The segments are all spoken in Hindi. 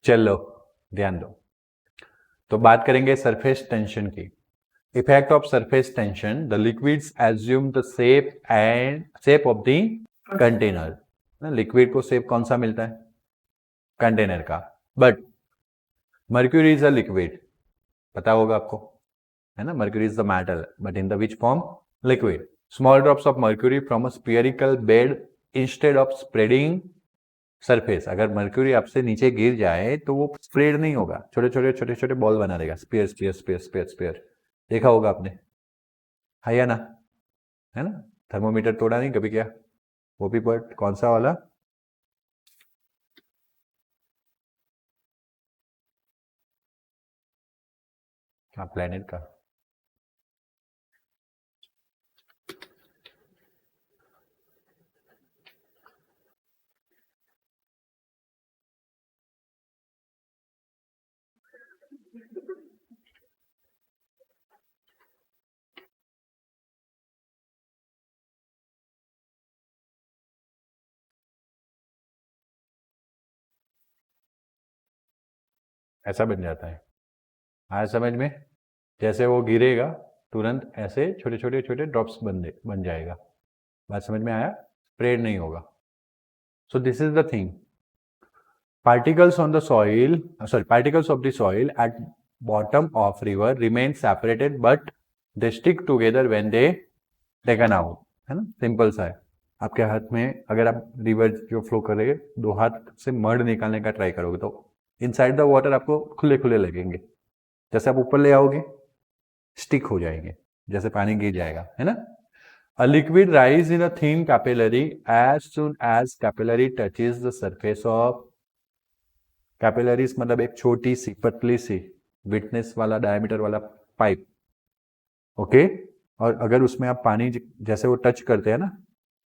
चलो ध्यान दो। तो बात करेंगे सरफेस टेंशन की। Effect of surface tension, the liquids assume the shape of the container. Liquid को शेप कौन सा मिलता है? कंटेनर का। But mercury is a liquid, पता होगा आपको, है ना? Mercury is the metal, but in the which form? Liquid. Small drops of mercury from a spherical bed instead of spreading surface. अगर मर्क्यूरी आपसे नीचे गिर जाए तो वो स्प्रेड नहीं होगा, छोटे छोटे छोटे छोटे बॉल बना देगा, sphere sphere sphere sphere sphere. देखा होगा आपने, है या ना? है ना? थर्मोमीटर तोड़ा नहीं कभी क्या? वो भी बट कौन सा वाला? हाँ, प्लेनेट का। ऐसा बन जाता है। आया समझ में? जैसे वो गिरेगा तुरंत ऐसे छोटे छोटे छोटे ड्रॉप्स बन जाएगा। बात समझ में आया? स्प्रेड नहीं होगा। So this is the thing, particles on the soil, particles of the soil at bottom of river remain separated but they stick together when they taken out, है ना? सिंपल सा है। आपके हाथ में अगर आप रिवर जो फ्लो कर रहे हैं, दो हाथ से मड निकालने का ट्राई करोगे तो इनसाइड द वाटर आपको खुले खुले लगेंगे। जैसे आप ऊपर ले आओगे स्टिक हो जाएंगे, जैसे पानी गिर जाएगा, है ना? A liquid rise in a thin capillary as soon as capillary touches the surface of capillaries, मतलब एक छोटी सी पतली सी विटनेस वाला डायमीटर वाला पाइप। ओके। और अगर उसमें आप पानी जैसे वो टच करते हैं ना,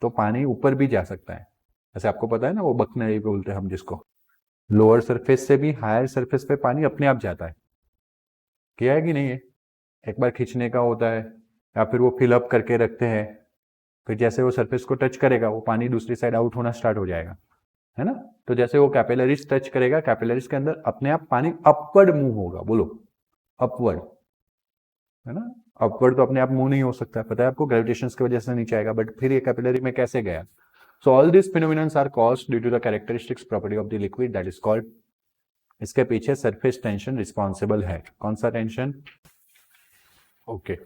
तो पानी ऊपर भी जा सकता है। जैसे आपको पता है ना, वो बकनरी बोलते हैं हम जिसको, लोअर सरफेस से भी हायर सरफेस पे पानी अपने आप जाता है। किया है कि नहीं है? एक बार खींचने का होता है या फिर वो फिल अप करके रखते हैं, फिर जैसे वो सरफेस को टच करेगा वो पानी दूसरी साइड आउट होना स्टार्ट हो जाएगा, है ना? तो जैसे वो कैपिलरीज टच करेगा, कैपिलरीज के अंदर अपने आप पानी अपवर्ड मूव होगा। बोलो अपवर्ड, है ना? अपवर्ड तो अपने आप मूव नहीं हो सकता, पता है आपको, ग्रेविटेशन की वजह से नीचे आएगा। बट फिर ये कैपिलरी में कैसे गया? So all this phenomenons are caused due to the characteristics property of the liquid that is called, इसके पीछे सरफेस टेंशन रिस्पॉन्सिबल है। कौन सा tension? Okay.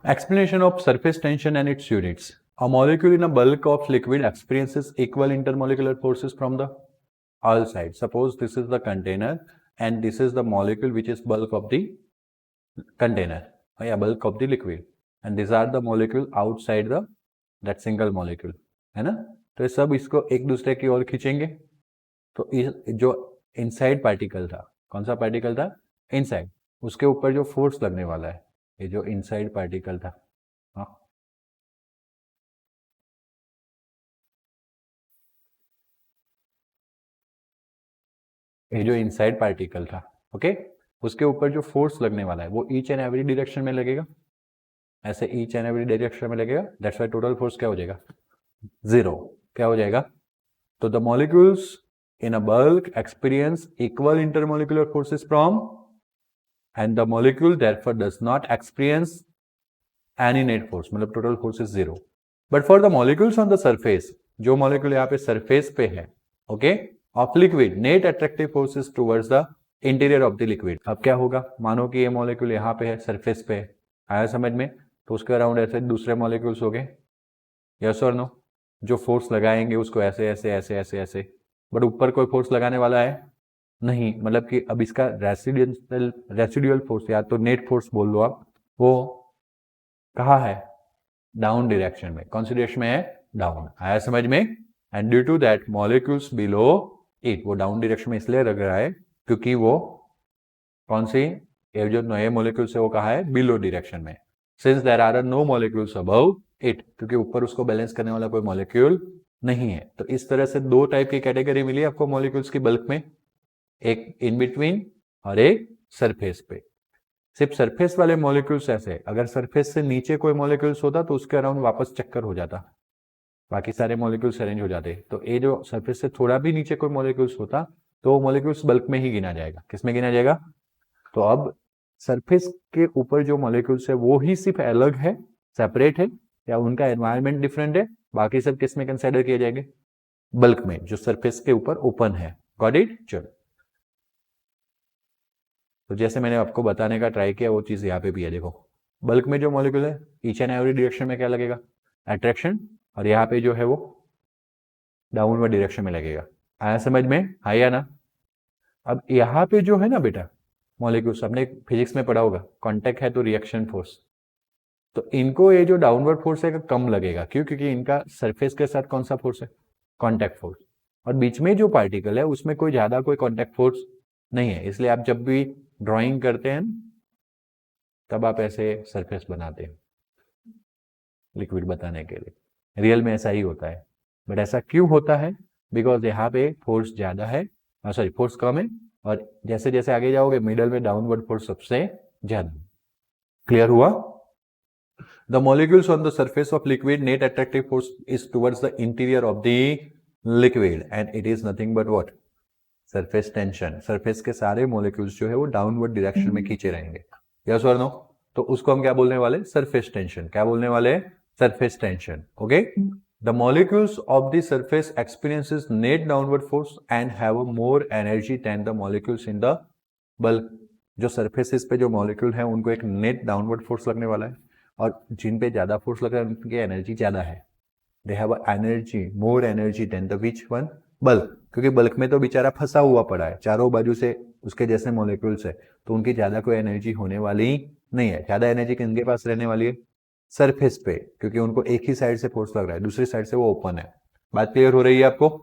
Explanation of surface tension and its units. A molecule in a bulk of liquid experiences equal intermolecular forces from the all sides. Suppose this is the container and this is the molecule which is bulk of the container, yeah, bulk of the liquid, and these are the molecule outside the that single molecule, है ना? तो ये सब इसको एक दूसरे की ओर खींचेंगे। तो इस जो इनसाइड पार्टिकल था, कौन सा पार्टिकल था? इनसाइड, उसके ऊपर जो फोर्स लगने वाला है, ये जो इनसाइड पार्टिकल था, हाँ, ये जो इनसाइड पार्टिकल था, ओके, उसके ऊपर जो फोर्स लगने वाला है वो ईच एंड एवरी डायरेक्शन में लगेगा। ऐसे ईच एंड एवरी डायरेक्शन में लगेगा, दैट्स व्हाई टोटल फोर्स क्या हो जाएगा? जीरो। क्या हो जाएगा? तो the molecules in a bulk experience equal intermolecular forces from, and the molecule therefore does not experience any net force, मतलब total force is zero. But for the molecules on the surface, जो molecule यहाँ पे surface पे है, okay, of liquid, net attractive force is towards the interior of the liquid. अब क्या होगा? मानो कि ये molecule यहाँ पे है, surface पे है, आया समझ में? तो उसके अराउंड ऐसे दूसरे molecules हो गए, यस और नो? जो फोर्स लगाएंगे उसको ऐसे ऐसे ऐसे ऐसे ऐसे, बट ऊपर कोई फोर्स लगाने वाला है नहीं, मतलब कि अब इसका रेसिडुअल फोर्स या तो नेट फोर्स बोल लो आप, वो कहाँ है? डाउन डायरेक्शन में। कौन सी डायरेक्शन में है? डाउन। आया समझ में? And due to that molecules below it, वो डाउन डायरेक्शन में इसलिए लग रहा है क्योंकि वो कौन सी, ये जो नए मॉलिक्यूल्स है वो कहाँ है? बिलो डायरेक्शन में। Since there are no molecules above it, क्योंकि ऊपर उसको बैलेंस करने वाला कोई मॉलिक्यूल नहीं है। तो इस तरह से दो टाइप की कैटेगरी मिली आपको मॉलिक्यूल्स की बल्क में, एक इन बिटवीन और एक सरफेस पे। सिर्फ सरफेस वाले मॉलिक्यूल्स ऐसे, अगर सरफेस से नीचे कोई मॉलिक्यूल्स होता तो उसके अराउंड वापस चक्कर हो जाता, बाकी सारे मॉलिक्यूल्स अरेंज हो जाते। तो ये जो सरफेस से थोड़ा भी नीचे कोई मॉलिक्यूल्स होता तो वो मॉलिक्यूल्स बल्क में ही गिना जाएगा। किस में गिना जाएगा? तो अब सरफेस के ऊपर जो मॉलिक्यूल्स है वो ही सिर्फ अलग है, सेपरेट है, या उनका एनवायरनमेंट डिफरेंट है, बाकी सब किस में कंसिडर किए जाएंगे? बल्क में, जो सरफेस के ऊपर ओपन है। Got it? चलो, तो जैसे मैंने आपको बताने का ट्राई किया वो चीज यहाँ पे भी है। देखो, बल्क में जो मॉलिक्यूल है ईच एंड एवरी डायरेक्शन में क्या लगेगा? अट्रैक्शन, और यहाँ पे जो है वो डाउनवर्ड डायरेक्शन में लगेगा। आया समझ में? हाँ या ना? अब यहाँ पे जो है ना बेटा मॉलिक्यूल्स, आपने फिजिक्स में पढ़ा होगा, कांटेक्ट है तो रिएक्शन फोर्स, तो इनको ये जो डाउनवर्ड फोर्स है कम लगेगा। क्यों? क्योंकि इनका सरफेस के साथ कौन सा फोर्स है? Contact force. और बीच में जो पार्टिकल है उसमें कोई ज्यादा कोई कांटेक्ट फोर्स नहीं है, इसलिए आप जब भी ड्राइंग करते हैं तब आप ऐसे सरफेस बनाते हैं लिक्विड बताने के लिए। रियल में ऐसा ही होता है, बट ऐसा क्यों होता है? बिकॉज यहाँ पे फोर्स ज्यादा है, सॉरी फोर्स कम है, और जैसे जैसे आगे जाओगे मिडल में डाउनवर्ड फोर्स सबसे ज्यादा। क्लियर हुआ? The molecules on the surface of liquid net attractive force is towards the interior of the liquid and it is nothing but what? Surface tension. Surface के सारे molecules जो है वो downward direction में खींचे रहेंगे। Yes or no? तो उसको हम क्या बोलने वाले? Surface tension. क्या बोलने वाले? Surface tension. Okay? The molecules of the surface experiences net downward force and have more energy than the molecules in the bulk. जो surfaces पे जो molecule है उनको एक net downward force लगने वाला है, और जिन पे ज्यादा फोर्स लग रहा है उनकी एनर्जी ज्यादा है। They have energy, more energy than the which one? Bulk. क्योंकि बल्क में तो बेचारा फंसा हुआ पड़ा है, चारों बाजू से उसके जैसे मॉलिक्यूल्स है, तो उनकी ज्यादा कोई एनर्जी होने वाली नहीं है। ज्यादा एनर्जी किनके पास रहने वाली है? सरफेस पे, क्योंकि उनको एक ही साइड से फोर्स लग रहा है, दूसरी साइड से वो ओपन है। बात क्लियर हो रही है आपको?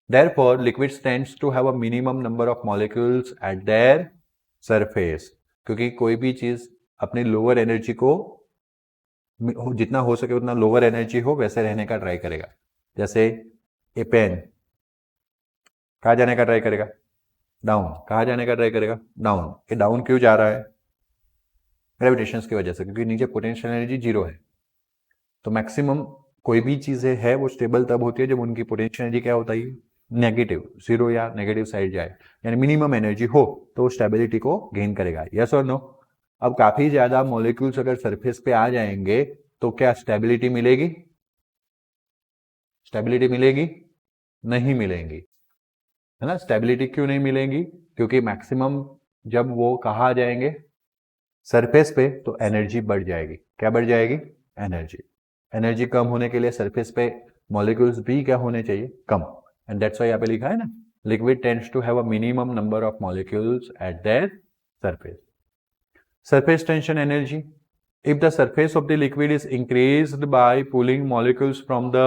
Therefore, liquid tends to have a minimum number of molecules at their surface. क्योंकि कोई भी चीज अपनी लोअर एनर्जी को जितना हो सके उतना लोअर एनर्जी हो वैसे रहने का ट्राई करेगा। जैसे ए पेन कहाँ जाने का ट्राई करेगा? डाउन। कहाँ जाने का ट्राई करेगा? डाउन। ये डाउन क्यों जा रहा है? ग्रेविटेशन की वजह से, क्योंकि नीचे पोटेंशियल एनर्जी जीरो है। तो मैक्सिमम कोई भी चीजें है वो स्टेबल तब होती है जब उनकी पोटेंशियल एनर्जी क्या होता है? नेगेटिव, जीरो या नेगेटिव साइड जाए, यानी मिनिमम एनर्जी हो तो स्टेबिलिटी को गेन करेगा। यस और नो? अब काफी ज्यादा मॉलिक्यूल्स अगर सरफेस पे आ जाएंगे तो क्या स्टेबिलिटी मिलेगी? स्टेबिलिटी मिलेगी? नहीं मिलेगी, है ना? स्टेबिलिटी क्यों नहीं मिलेगी? क्योंकि मैक्सिमम जब वो कहाँ आ जाएंगे? सरफेस पे, तो एनर्जी बढ़ जाएगी। क्या बढ़ जाएगी? एनर्जी। एनर्जी कम होने के लिए सरफेस पे मॉलिक्यूल्स भी क्या होने चाहिए? कम। एंड दैट्स व्हाई यहाँ पे लिखा है ना, liquid tends to have a minimum number of molecules at their surface. Surface tension energy. If the surface of the liquid is increased by pulling molecules from the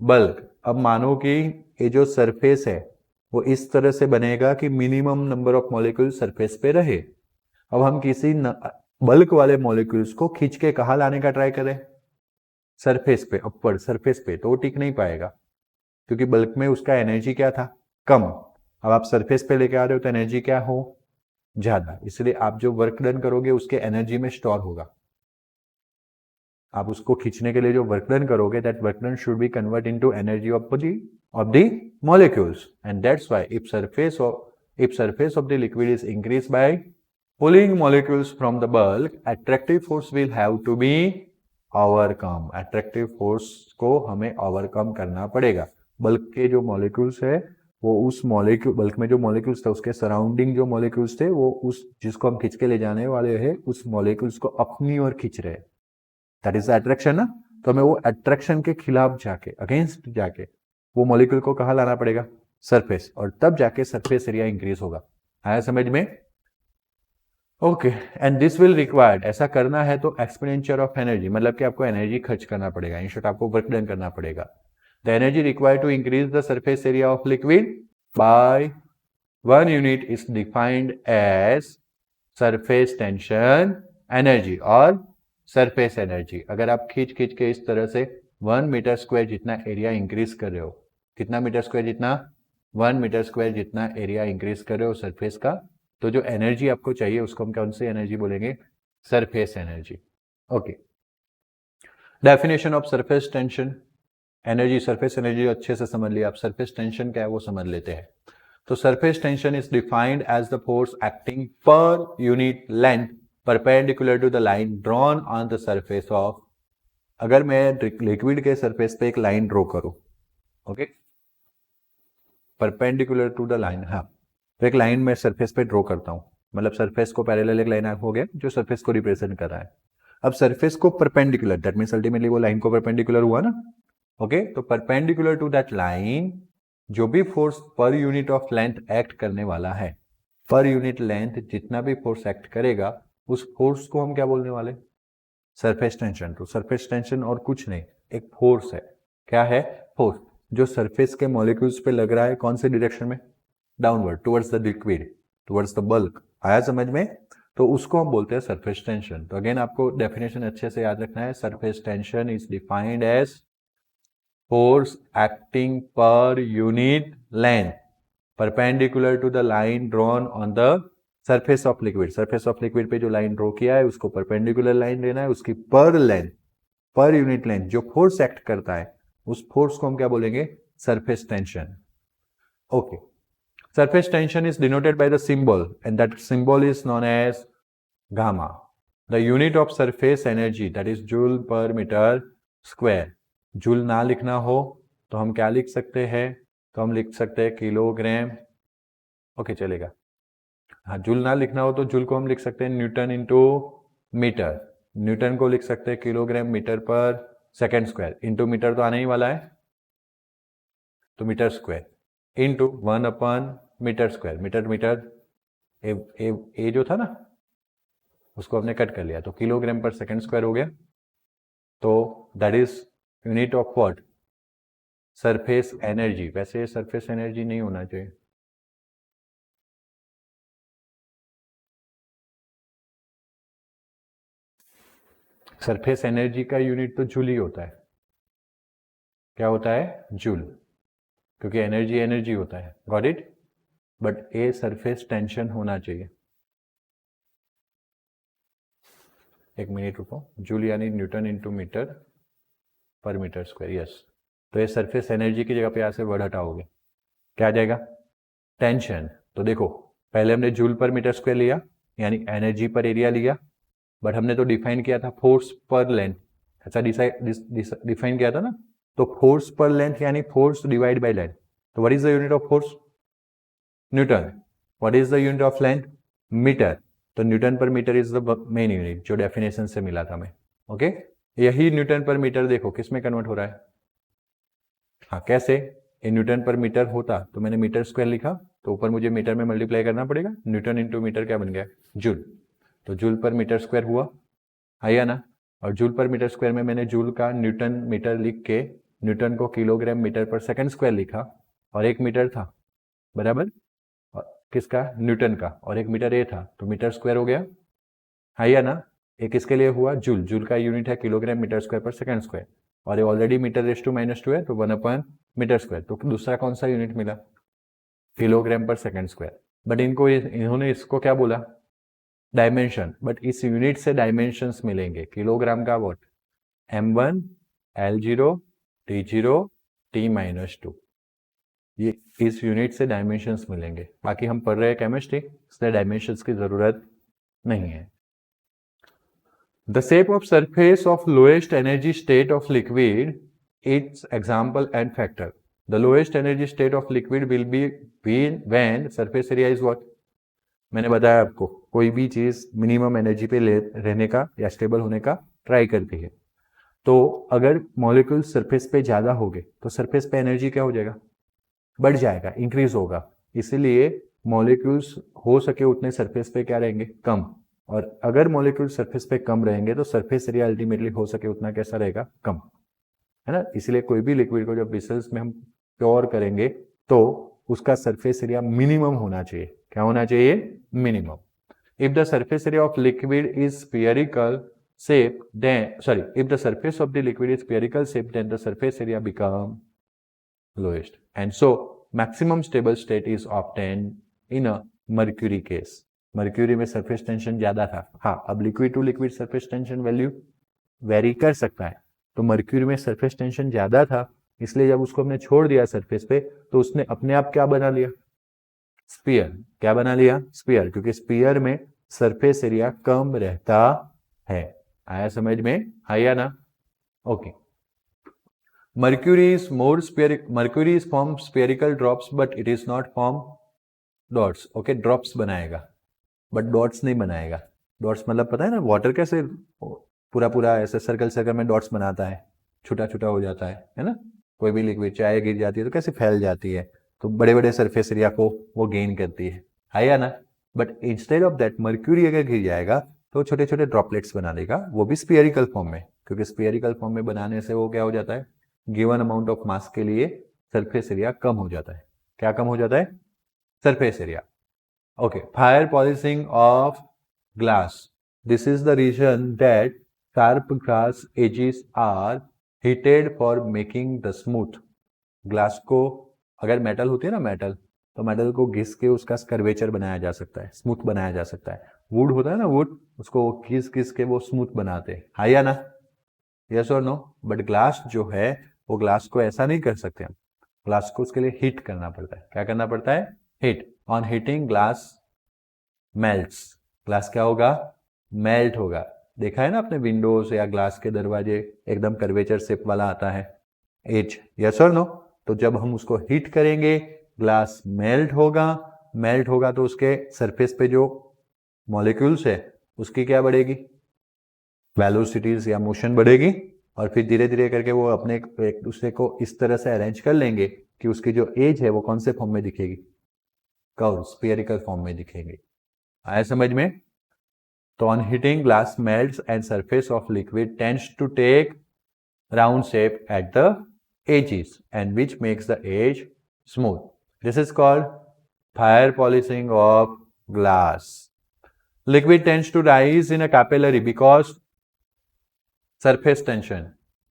bulk. अब मानो कि ये जो सरफेस है वो इस तरह से बनेगा कि minimum number of molecule surface पे रहे। अब हम किसी बल्क वाले मॉलिक्यूल्स को खींच के कहाँ लाने का ट्राई करें? सरफेस पे, अपर सरफेस पे, तो वो टिक नहीं पाएगा, क्योंकि बल्क में उसका एनर्जी क्या था? कम। अब आप सरफेस पे लेके आ रहे हो तो एनर्जी क्या हो? ज्यादा। इसलिए आप जो वर्क डन करोगे उसके एनर्जी में स्टोर होगा। आप उसको खींचने के लिए जो वर्क डन करोगे, that work done should be convert into energy of the molecules, and that's why if surface of the liquid is increased by pulling molecules from the bulk, attractive force will have to be overcome. attractive force को हमें ओवरकम करना पड़ेगा। बल्क के जो मॉलिक्यूल्स है वो उस मॉलिक्यूल, बल्क में जो मॉलिक्यूल्स थे उसके सराउंडिंग जो मॉलिक्यूल्स थे वो उस जिसको हम खींच के ले जाने वाले हैं उस मॉलिक्यूल्स को अपनी ओर खींच रहे हैं। दैट इज अट्रैक्शन ना। तो हमें वो अट्रैक्शन के खिलाफ जाके, अगेंस्ट जाके वो मॉलिक्यूल को कहाँ लाना पड़ेगा? सरफेस, और तब जाके सरफेस एरिया इंक्रीज होगा। आया समझ में? Okay, and this will required, ऐसा करना है तो एक्सपेंडिचर ऑफ एनर्जी, मतलब कि आपको एनर्जी खर्च करना पड़ेगा, इन शॉर्ट आपको वर्क डन करना पड़ेगा। The energy required to increase the surface area of liquid by 1 unit is defined as surface tension energy और surface energy। अगर आप खींच खींच के इस तरह से 1 मीटर स्क्वायर जितना एरिया इंक्रीज कर रहे हो, कितना मीटर स्क्वायर जितना? 1 मीटर स्क्वायर जितना एरिया इंक्रीज कर रहे हो सरफेस का, तो जो एनर्जी आपको चाहिए उसको हम कौन सी एनर्जी बोलेंगे? Surface energy. Okay, definition of surface tension energy, surface energy अच्छे से समझ लिया आप। सरफेस टेंशन क्या है वो समझ लेते हैं। तो surface tension is defined as the force acting per unit length perpendicular to the line drawn on the surface of, अगर मैं लिक्विड के सरफेस पे एक लाइन ड्रॉ करूं, okay, perpendicular to the line, हाँ, तो एक लाइन मैं सरफेस पे ड्रॉ करता हूं, मतलब सरफेस को पैरेलल एक लाइन हो गया जो सरफेस को रिप्रेजेंट कर रहा है। अब सरफेस को परपेंडिकुलर, दैट मींस अल्टीमेटली वो लाइन को परपेंडिकुलर हुआ ना, ओके, तो परपेंडिकुलर टू दैट लाइन जो भी force per unit of length act करने वाला है, पर यूनिट लेंथ जितना भी फोर्स एक्ट करेगा उस फोर्स को हम क्या बोलने वाले? Surface tension. तो सरफेस टेंशन और कुछ नहीं, एक फोर्स है। क्या है? फोर्स, जो सरफेस के मॉलिक्यूल्स पे लग रहा है, कौन से डायरेक्शन में? Downward, towards the liquid, towards the bulk. आया समझ में? तो उसको हम बोलते हैं सरफेस टेंशन। तो अगेन आपको डेफिनेशन अच्छे से याद रखना है। Surface tension is defined as force acting per unit length perpendicular to the line drawn on the surface of liquid। surface of liquid पे जो लाइन ड्रॉ किया है उसको perpendicular लाइन लेना है, उसकी per length, per unit length जो फोर्स एक्ट करता है उस फोर्स को हम क्या बोलेंगे? Surface tension. Okay, surface tension is denoted by the symbol and that symbol is known as gamma. The unit of surface energy that is joule per metre square. Joule ना लिखना हो तो हम क्या लिख सकते हैं? तो हम लिख सकते हैं किलोग्राम, ओके चलेगा। हाँ, जूल ना लिखना हो तो जूल को हम लिख सकते हैं न्यूटन इंटू मीटर, न्यूटन को लिख सकते हैं kilogram metre per second square, into metre तो आने ही वाला है तो मीटर स्क्वायर, इंटू 1/मीटर स्क्वायर। मीटर मीटर ए जो था ना उसको हमने कट कर लिया तो किलोग्राम पर सेकेंड स्क्वायर हो गया। तो that is unit of what? Surface energy. वैसे सरफेस एनर्जी नहीं होना चाहिए, सरफेस एनर्जी का यूनिट तो जूल ही होता है। क्या होता है? जूल, क्योंकि एनर्जी एनर्जी होता है। Got it? But a surface tension होना चाहिए। एक मिनट रुको, जूल यानी न्यूटन इंटू मीटर पर मीटर स्क्वायर, यस। तो ये सरफेस एनर्जी की जगह पे यहाँ से वर्ड हटाओगे, क्या आ जाएगा? टेंशन। तो देखो पहले हमने जूल पर मीटर स्क्वायर लिया यानी एनर्जी पर एरिया लिया, बट हमने तो डिफाइन किया था फोर्स पर लेंथ, ऐसा डिफाइन किया था ना। तो फोर्स पर लेंथ यानी फोर्स डिवाइड बाय लेंथ। तो what is the unit of force? Newton. What is the unit of length? Metre. तो newton per metre is the main unit जो डेफिनेशन से मिला था मैं, ओके। यही न्यूटन पर मीटर देखो किस में कन्वर्ट हो रहा है? हाँ, कैसे? ये न्यूटन पर मीटर होता तो मैंने मीटर स्क्वायर लिखा तो ऊपर मुझे मीटर में मल्टीप्लाई करना पड़ेगा, न्यूटन इंटू मीटर क्या बन गया? जूल। तो जूल पर मीटर स्क्वायर हुआ, आया ना। और जूल पर मीटर स्क्वायर में मैंने जूल का न्यूटन मीटर लिख के न्यूटन को किलोग्राम मीटर पर सेकंड स्क्वायर लिखा, और एक मीटर था बराबर, और किसका? न्यूटन का, और एक मीटर ए था तो मीटर स्क्वायर हो गया, आया ना। एक किसके लिए हुआ? जूल। जूल का यूनिट है किलोग्राम मीटर स्क्वायर पर सेकंड स्क्वायर, और ये ऑलरेडी मीटर रेस टू -2 है तो 1/मीटर स्क्वायर। तो दूसरा कौन सा यूनिट मिला? किलोग्राम पर सेकंड स्क्वायर। बट इन्होंने इसको क्या बोला? डायमेंशन। बट इस यूनिट से डायमेंशंस मिलेंगे। किलोग्राम का what? m1 l0 t0 t-2, ये इस यूनिट से डायमेंशंस मिलेंगे। बाकी हम पढ़ रहे हैं केमिस्ट्री, इसलिए डायमेंशंस की जरूरत नहीं है। The shape of surface of lowest energy state of liquid, its example and factor. The lowest energy state of liquid will be when surface area is what? मैंने बताया आपको, कोई भी चीज मिनिमम एनर्जी पे रहने का या स्टेबल होने का ट्राई करती है। तो अगर मॉलिक्यूल सरफेस पे ज्यादा हो गए तो सरफेस पे एनर्जी क्या हो जाएगा? बढ़ जाएगा, इंक्रीज होगा। इसीलिए मॉलिक्यूल्स हो सके उतने सरफेस पे क्या रहेंगे? कम। और अगर मॉलिक्यूल सरफेस पे कम रहेंगे तो सरफेस एरिया अल्टीमेटली हो सके उतना कैसा रहेगा? कम, है ना। इसलिए कोई भी लिक्विड को जब वेसल्स में हम प्योर करेंगे तो उसका सरफेस एरिया मिनिमम होना चाहिए। क्या होना चाहिए? Minimum. If the surface area of liquid is spherical shape, then if the surface of the liquid is spherical shape, then the surface area become lowest, and so maximum stable state is obtained in a mercury case. Mercury में सरफेस टेंशन ज्यादा था। हाँ, अब liquid to liquid surface tension value vary कर सकता है। तो मर्क्यूरी में सरफेस टेंशन ज्यादा था, इसलिए जब उसको हमने छोड़ दिया सरफेस पे तो उसने अपने आप क्या बना लिया, स्पीयर। क्या बना लिया, स्पीयर, क्योंकि स्पीयर में सरफेस एरिया कम रहता है। आया समझ में, आया ना? Okay. Mercury is form spherical drops but it is not form dots. Okay, drops बनाएगा बट डॉट्स नहीं बनाएगा। डॉट्स मतलब पता है ना, वाटर कैसे पूरा पूरा ऐसे सर्कल सर्कल में डॉट्स बनाता है, छोटा छोटा हो जाता है ना? कोई भी लिक्विड चाहे गिर जाती है तो कैसे फैल जाती है, तो बड़े बड़े सरफेस एरिया को वो गेन करती है या ना? But instead of that mercury अगर गिर जाएगा तो छोटे छोटे ड्रॉपलेट्स बना देगा, वो भी स्फीयरिकल फॉर्म में, क्योंकि स्फीयरिकल फॉर्म में बनाने से वो क्या हो जाता है, गिवन अमाउंट ऑफ मास के लिए सरफेस एरिया कम हो जाता है। क्या कम हो जाता है, surface area. Okay, fire polishing of glass. This is the reason that sharp glass edges are heated for making the smooth. Glass को अगर मेटल होती है ना, मेटल, तो मेटल को घिस के उसका कर्वेचर बनाया जा सकता है, स्मूथ बनाया जा सकता है। वुड होता है ना, वुड, उसको घिस घिस के वो स्मूथ बनाते हैं, हाँ या ना? यस और नो? बट ग्लास जो है वो ग्लास को ऐसा नहीं कर सकते हम, ग्लास को उसके लिए हीट करना पड़ता है। क्या करना पड़ता है, heat. On heating glass melts. Glass क्या होगा, मेल्ट होगा। देखा है ना आपने, विंडोज या ग्लास के दरवाजे एकदम कर्वेचर शेप वाला आता है, एज, यस और नो? तो जब हम उसको हीट करेंगे ग्लास मेल्ट होगा, मेल्ट होगा तो उसके सरफेस पे जो मॉलिक्यूल्स है उसकी क्या बढ़ेगी, वेलोसिटीज या मोशन बढ़ेगी, और फिर धीरे धीरे करके वो अपने एक दूसरे को इस तरह से अरेंज कर लेंगे कि उसकी जो एज है वो कौन से फॉर्म में दिखेगी, कर्व, स्फीयरिकल फॉर्म में दिखेगी। आया समझ में? तो on heating glass melts and surface of liquid tends to take round shape at the edges and which makes the edge smooth. This is called fire polishing of glass. Liquid tends to rise in a capillary because surface tension.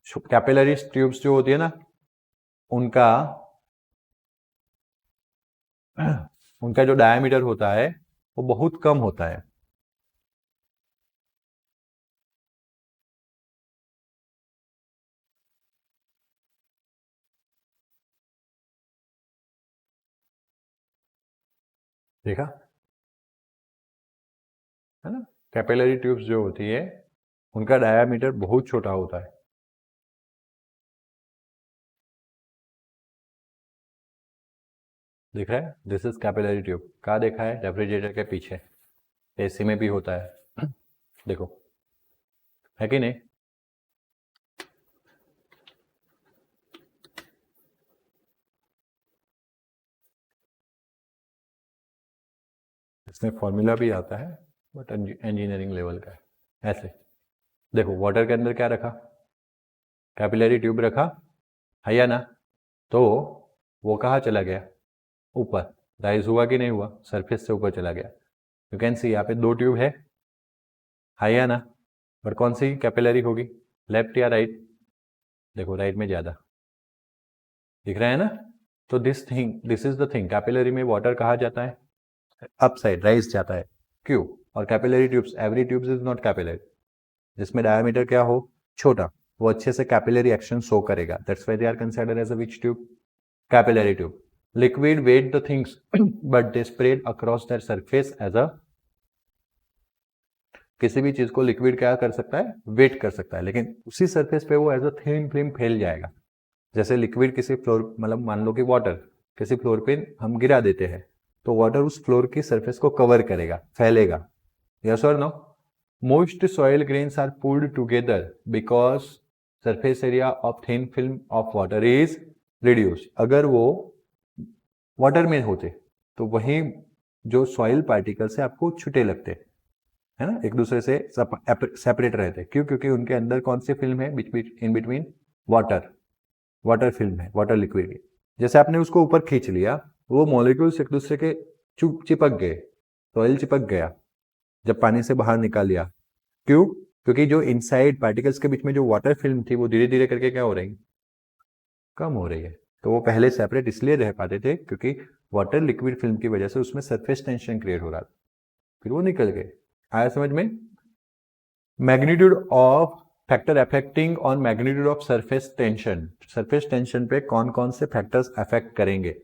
Capillary tubes जो होती है ना, उनका जो डायमीटर होता है वो बहुत कम होता है। देखा है ना, कैपिलरी ट्यूब्स जो होती है उनका डायमीटर बहुत छोटा होता है। दिख रहा है, दिस इज कैपिलरी ट्यूब। कहाँ देखा है, रेफ्रिजरेटर के पीछे, एसी में भी होता है, देखो, है कि नहीं? इसमें फॉर्मूला भी आता है बट इंजीनियरिंग लेवल का है। ऐसे देखो, वाटर के अंदर क्या रखा, कैपिलरी ट्यूब रखा, है या ना? तो वो कहाँ चला गया, ऊपर, राइज हुआ कि नहीं हुआ, सरफेस से ऊपर चला गया। यू कैन सी यहाँ पे दो ट्यूब है या ना? पर कौन सी कैपिलरी होगी, लेफ्ट या राइट? देखो राइट में ज़्यादा दिख रहा है ना? तो this is the thing, capillary में वाटर कहाँ जाता है, अप साइड, राइज जाता है। क्यों? और capillary tubes, every tubes is not capillary, जिसमें डायमीटर क्या हो, छोटा, वो अच्छे से कैपिलरी एक्शन शो करेगा। That's why they are considered as a which tube, capillary tube. Liquid wet the things but they spread across their surface as a, किसी भी चीज को लिक्विड क्या कर सकता है, वेट कर सकता है, लेकिन उसी सरफेस पे वो एज अ थिन फिल्म फैल जाएगा। जैसे लिक्विड किसी फ्लोर, मतलब मान लो कि वाटर किसी फ्लोर पे हम गिरा देते हैं तो वाटर उस फ्लोर की सरफेस को कवर करेगा, फैलेगा, यस और no? Most soil grains are pulled together because surface area of thin film of water is reduce. अगर वो वाटर में होते तो वही जो सॉइल पार्टिकल्स है आपको छुटे लगते, है ना, एक दूसरे से सेपरेट रहते। क्यों? क्योंकि उनके अंदर कौन सी फिल्म है, in between water, water film है, वाटर लिक्विड की। जैसे आपने उसको ऊपर खींच लिया, वो मॉलिक्यूल्स एक दूसरे के चिपक गए, सॉइल चिपक गया जब पानी से बाहर निकाल लिया। क्यों? क्योंकि जो इनसाइड पार्टिकल्स के बीच में जो वाटर फिल्म थी वो धीरे धीरे करके क्या हो रही, कम हो रही है। तो वो पहले सेपरेट इसलिए रह पाते थे क्योंकि वाटर लिक्विड फिल्म की वजह से उसमें सरफेस टेंशन क्रिएट हो रहा था। फिर वो निकल गए। आया समझ में? Magnitude of factor affecting on magnitude of surface tension, surface tension पे कौन कौन से फैक्टर्स अफेक्ट करेंगे।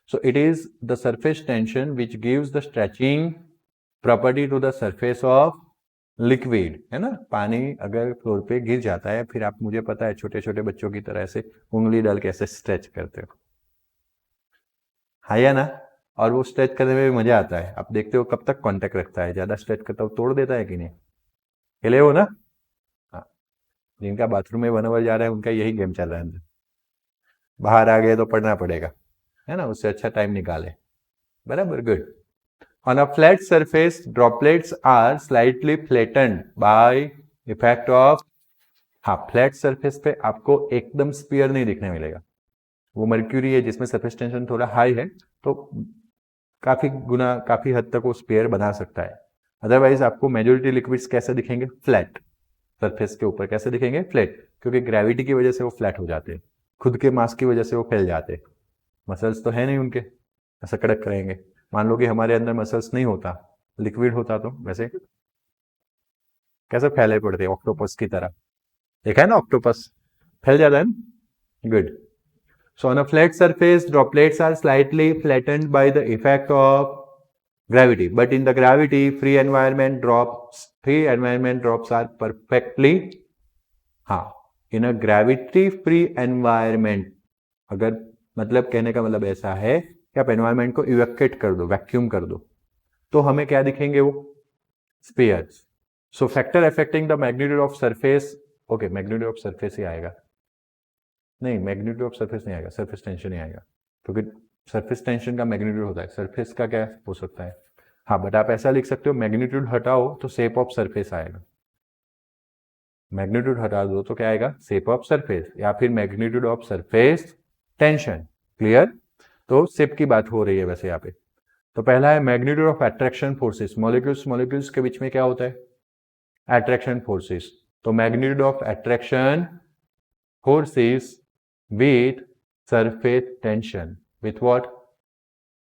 So it is the surface tension which gives the stretching property to the surface of liquid, है ना। पानी अगर फ्लोर पे गिर जाता है, फिर आप, मुझे पता है छोटे छोटे बच्चों की तरह से उंगली डाल के ऐसे स्ट्रेच करते हो, हाँ या ना। और वो स्ट्रेच करने में भी मजा आता है। आप देखते हो कब तक कांटेक्ट रखता है, ज्यादा स्ट्रेच करता हो तोड़ देता है कि नहीं। खेले हो ना। हाँ, जिनका बाथरूम में 1 आवर जा रहा है उनका यही गेम चल रहा है अंदर। बाहर आ गए तो पढ़ना पड़ेगा, है ना, उससे अच्छा टाइम निकाले। बराबर, good. On a flat surface, droplets are slightly flattened by effect of, हाँ, फ्लैट सरफेस पे आपको एकदम स्पीयर नहीं दिखने मिलेगा। वो मर्क्यूरी है जिसमें सरफेस टेंशन थोड़ा हाई है, तो काफी हद तक वो स्पीयर बना सकता है। अदरवाइज आपको मेजोरिटी लिक्विड्स कैसे दिखेंगे, फ्लैट सरफेस के ऊपर। कैसे दिखेंगे, फ्लैट, क्योंकि ग्रेविटी की वजह से वो फ्लैट हो जाते हैं, खुद के मास की वजह से वो फैल जाते हैं। मसल्स तो है नहीं उनके, ऐसा कड़क करेंगे। मान लो कि हमारे अंदर मसल्स नहीं होता, लिक्विड होता, तो वैसे कैसे फैले पड़ते, ऑक्टोपस की तरह। देखा है ना, ऑक्टोपस फैल जाता है ना। Good. So on a flat surface droplets are slightly flattened by the effect of gravity, but in the gravity free environment drops are perfectly, हाँ, in a gravity free environment, अगर, मतलब कहने का मतलब ऐसा है कि आप एनवायरमेंट को इवैक्यूएट कर दो, वैक्यूम कर दो, तो हमें क्या दिखेंगे, वो spheres. So factor affecting the magnitude of surface, okay, magnitude of surface ही आएगा, नहीं, मैग्नीट्यूड ऑफ सरफेस नहीं आएगा, सरफेस टेंशन ही आएगा, क्योंकि सरफेस टेंशन का मैग्नीट्यूड होता है, सरफेस का क्या हो सकता है। हाँ, बट आप ऐसा लिख सकते हो, मैग्नीट्यूड हटाओ तो शेप ऑफ सरफेस आएगा। मैग्नीट्यूड हटा दो तो क्या आएगा, शेप ऑफ सरफेस, या फिर magnitude of surface tension. Clear. तो शेप की बात हो रही है वैसे यहाँ पे। तो पहला है magnitude of attraction forces, molecules के बीच में क्या होता है, अट्रैक्शन फोर्सेस। तो magnitude of attraction forces with surface tension, with what,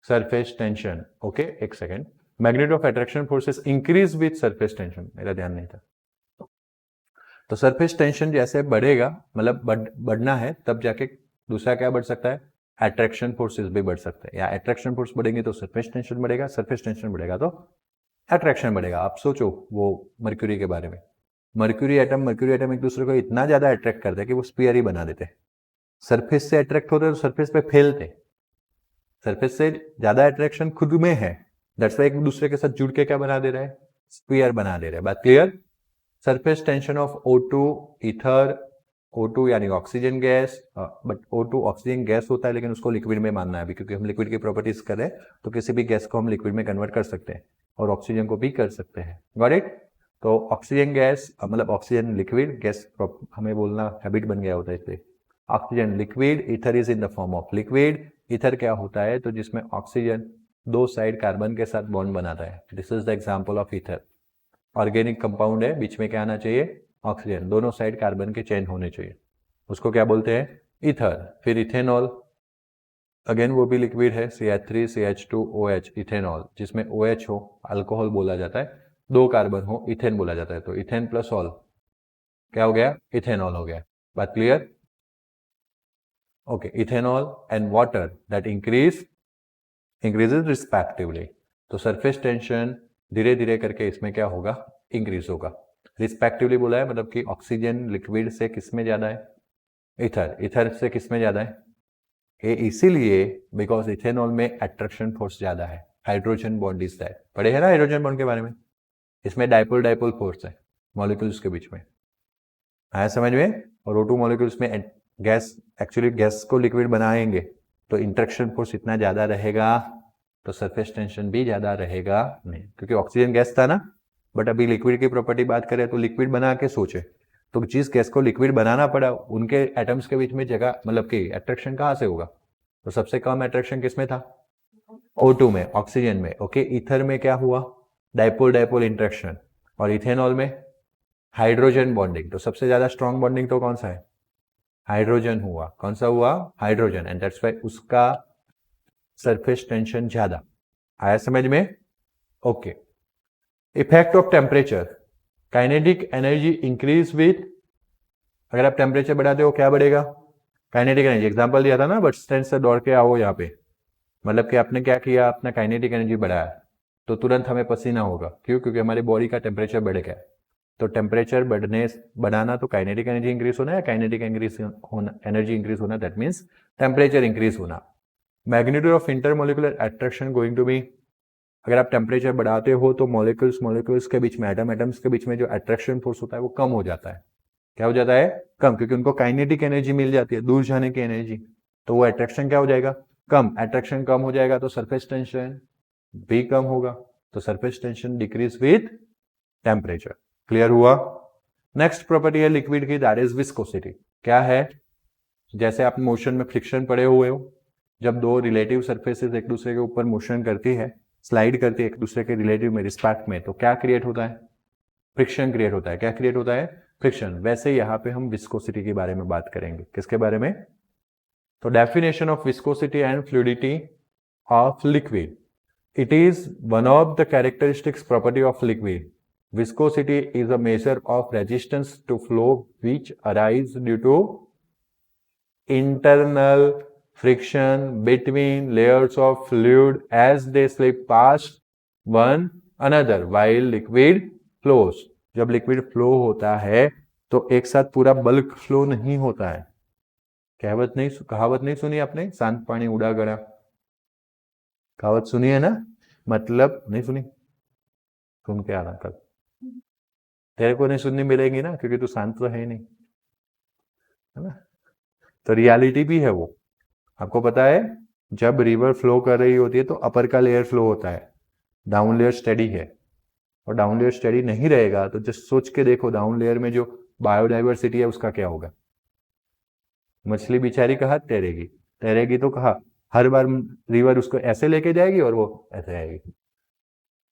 surface tension. Okay, एक second. Magnitude of attraction forces increase with surface tension, मेरा ध्यान नहीं था। तो सरफेस टेंशन जैसे बढ़ेगा, मतलब बढ़ना है, तब जाके दूसरा क्या बढ़ सकता है, अट्रैक्शन फोर्सेस भी बढ़ सकते हैं, या अट्रैक्शन फोर्स बढ़ेंगे तो सरफेस टेंशन बढ़ेगा, सरफेस टेंशन बढ़ेगा तो अट्रैक्शन बढ़ेगा। आप सोचो वो मर्क्यूरी के बारे में, मर्क्यूरी एटम एक दूसरे को इतना ज्यादा अट्रैक्ट करते हैं कि वो स्पीयर ही बना देते। सरफेस से अट्रैक्ट होते तो सरफेस पे फैलते, सरफेस से ज्यादा अट्रैक्शन खुद में है, दैट्स वाई एक दूसरे के साथ जुड़ के क्या बना दे रहा है, स्पीयर बना दे रहा है। बात clear. Surface tension of O2 ether, O2 यानी oxygen gas, but O2 oxygen gas होता है लेकिन उसको लिक्विड में मानना है अभी, क्योंकि हम लिक्विड की प्रॉपर्टीज कर रहे हैं, तो किसी भी गैस को हम लिक्विड में कन्वर्ट कर सकते हैं और ऑक्सीजन को भी कर सकते हैं। Got it. तो ऑक्सीजन गैस मतलब ऑक्सीजन लिक्विड, गैस हमें बोलना हैबिट बन गया होता है इसलिए। Oxygen liquid, ether is in the form of liquid. Ether क्या होता है, तो जिसमें ऑक्सीजन दो साइड कार्बन के साथ बॉन्ड बनाता है, this is the example of ether. Organic compound है, बीच में क्या आना चाहिए, ऑक्सीजन, दोनों साइड कार्बन के चेन होने चाहिए, उसको क्या बोलते हैं, ईथर। फिर इथेनॉल, अगेन वो भी लिक्विड है, CH3 CH2OH, इथेनॉल, जिसमें OH हो, अल्कोहल बोला जाता है, दो कार्बन हो, इथेन बोला जाता है, तो इथेन प्लस ऑल क्या हो गया, इथेनॉल हो गया। बात clear. Okay, ethanol and water that increases respectively. तो सरफेस टेंशन धीरे धीरे करके इसमें क्या होगा, इंक्रीज होगा। रिस्पेक्टिवली बोला है मतलब कि ऑक्सीजन लिक्विड से किस में ज्यादा है, ईथर से किस में ज्यादा है, ये इसीलिए बिकॉज इथेनॉल में अट्रैक्शन फोर्स ज्यादा है, हाइड्रोजन बॉन्ड इज दैट, पढ़े है ना हाइड्रोजन बॉन्ड के बारे में। इसमें डाइपोल फोर्स है मॉलिक्यूल्स के बीच में, आया समझ में। और O2 मॉलिक्यूल्स में गैस, एक्चुअली गैस को लिक्विड बनाएंगे तो इंट्रैक्शन फोर्स इतना ज्यादा रहेगा, तो सरफेस टेंशन भी ज्यादा रहेगा नहीं, क्योंकि ऑक्सीजन गैस था ना। बट अभी लिक्विड की प्रॉपर्टी बात करें तो लिक्विड बना के सोचे, तो जिस गैस को लिक्विड बनाना पड़ा उनके एटम्स के बीच में जगह, मतलब कि अट्रैक्शन कहाँ से होगा, तो सबसे कम अट्रैक्शन किसमें था, O2 में, ऑक्सीजन में। ओके, ईथर में क्या हुआ, डाइपोल इंट्रैक्शन, और इथेनॉल में हाइड्रोजन बॉन्डिंग। तो सबसे ज्यादा स्ट्रॉन्ग बॉन्डिंग तो कौन सा है, हाइड्रोजन हुआ। कौन सा हुआ, हाइड्रोजन, एंड दैट्स वाई उसका सरफेस टेंशन ज्यादा। आया समझ में। Okay, effect of temperature, kinetic energy increase with, अगर आप टेम्परेचर बढ़ाते हो क्या बढ़ेगा, काइनेटिक एनर्जी। एग्जांपल दिया था ना, बस स्टैंड से दौड़ के आओ यहाँ पे, मतलब कि आपने क्या किया, अपना काइनेटिक एनर्जी बढ़ाया, तो तुरंत हमें पसीना होगा, क्यों, क्योंकि हमारी बॉडी का टेम्परेचर बढ़ गया। तो टेम्परेचर बढ़ाना तो काइनेटिक एनर्जी इंक्रीज होना है, काइनेटिक एनर्जी इंक्रीज होना, दैट मीन्स टेम्परेचर इंक्रीज होना। Magnitude of intermolecular attraction going to be, अगर आप टेम्परेचर बढ़ाते हो तो मॉलिक्यूल्स के बीच में, एटम्स के बीच में जो अट्रैक्शन फोर्स होता है वो कम हो जाता है। क्या हो जाता है, कम, क्योंकि उनको काइनेटिक एनर्जी मिल जाती है, दूर जाने की एनर्जी, तो वो अट्रैक्शन क्या हो जाएगा, कम। अट्रैक्शन कम हो जाएगा तो सरफेस टेंशन भी कम होगा, तो surface tension decrease with temperature. Clear हुआ। नेक्स्ट प्रॉपर्टी है लिक्विड की, दैट इज विस्कोसिटी। क्या है, जैसे आप मोशन में फ्रिक्शन पड़े हुए हो, जब दो रिलेटिव सरफेसेस एक दूसरे के ऊपर मोशन करती है, स्लाइड करती है एक दूसरे के रिलेटिव में, रिस्पेक्ट में, तो क्या क्रिएट होता है, फ्रिक्शन क्रिएट होता है। क्या क्रिएट होता है, फ्रिक्शन। वैसे यहाँ पे हम विस्कोसिटी के बारे में बात करेंगे। किसके बारे में, तो definition of viscosity and fluidity of liquid, it is one of the characteristics property of liquid. Viscosity is a measure of resistance to flow which arise due to internal friction between layers of fluid as they slip past one another while liquid flows। जब लिक्विड फ्लो होता है तो एक साथ पूरा बल्क फ्लो नहीं होता है। कहावत नहीं सुनी आपने, शांत पानी उड़ा गया, कहावत सुनी है ना, मतलब नहीं सुनी, सुन के आना कल, तेरे को नहीं सुननी मिलेगी ना, क्योंकि तू शांत तो है नहीं, है ना। तो रियलिटी भी है वो, आपको पता है, जब रिवर फ्लो कर रही होती है तो अपर का लेयर फ्लो होता है, डाउन लेयर स्टेडी है, और डाउन लेयर स्टेडी नहीं रहेगा तो जस्ट सोच के देखो, डाउन लेयर में जो बायोडाइवर्सिटी है उसका क्या होगा। मछली बेचारी कहाँ तैरेगी, तैरेगी तो कहाँ, हर बार रिवर उसको ऐसे लेके जाएगी और वो ऐसे आएगी,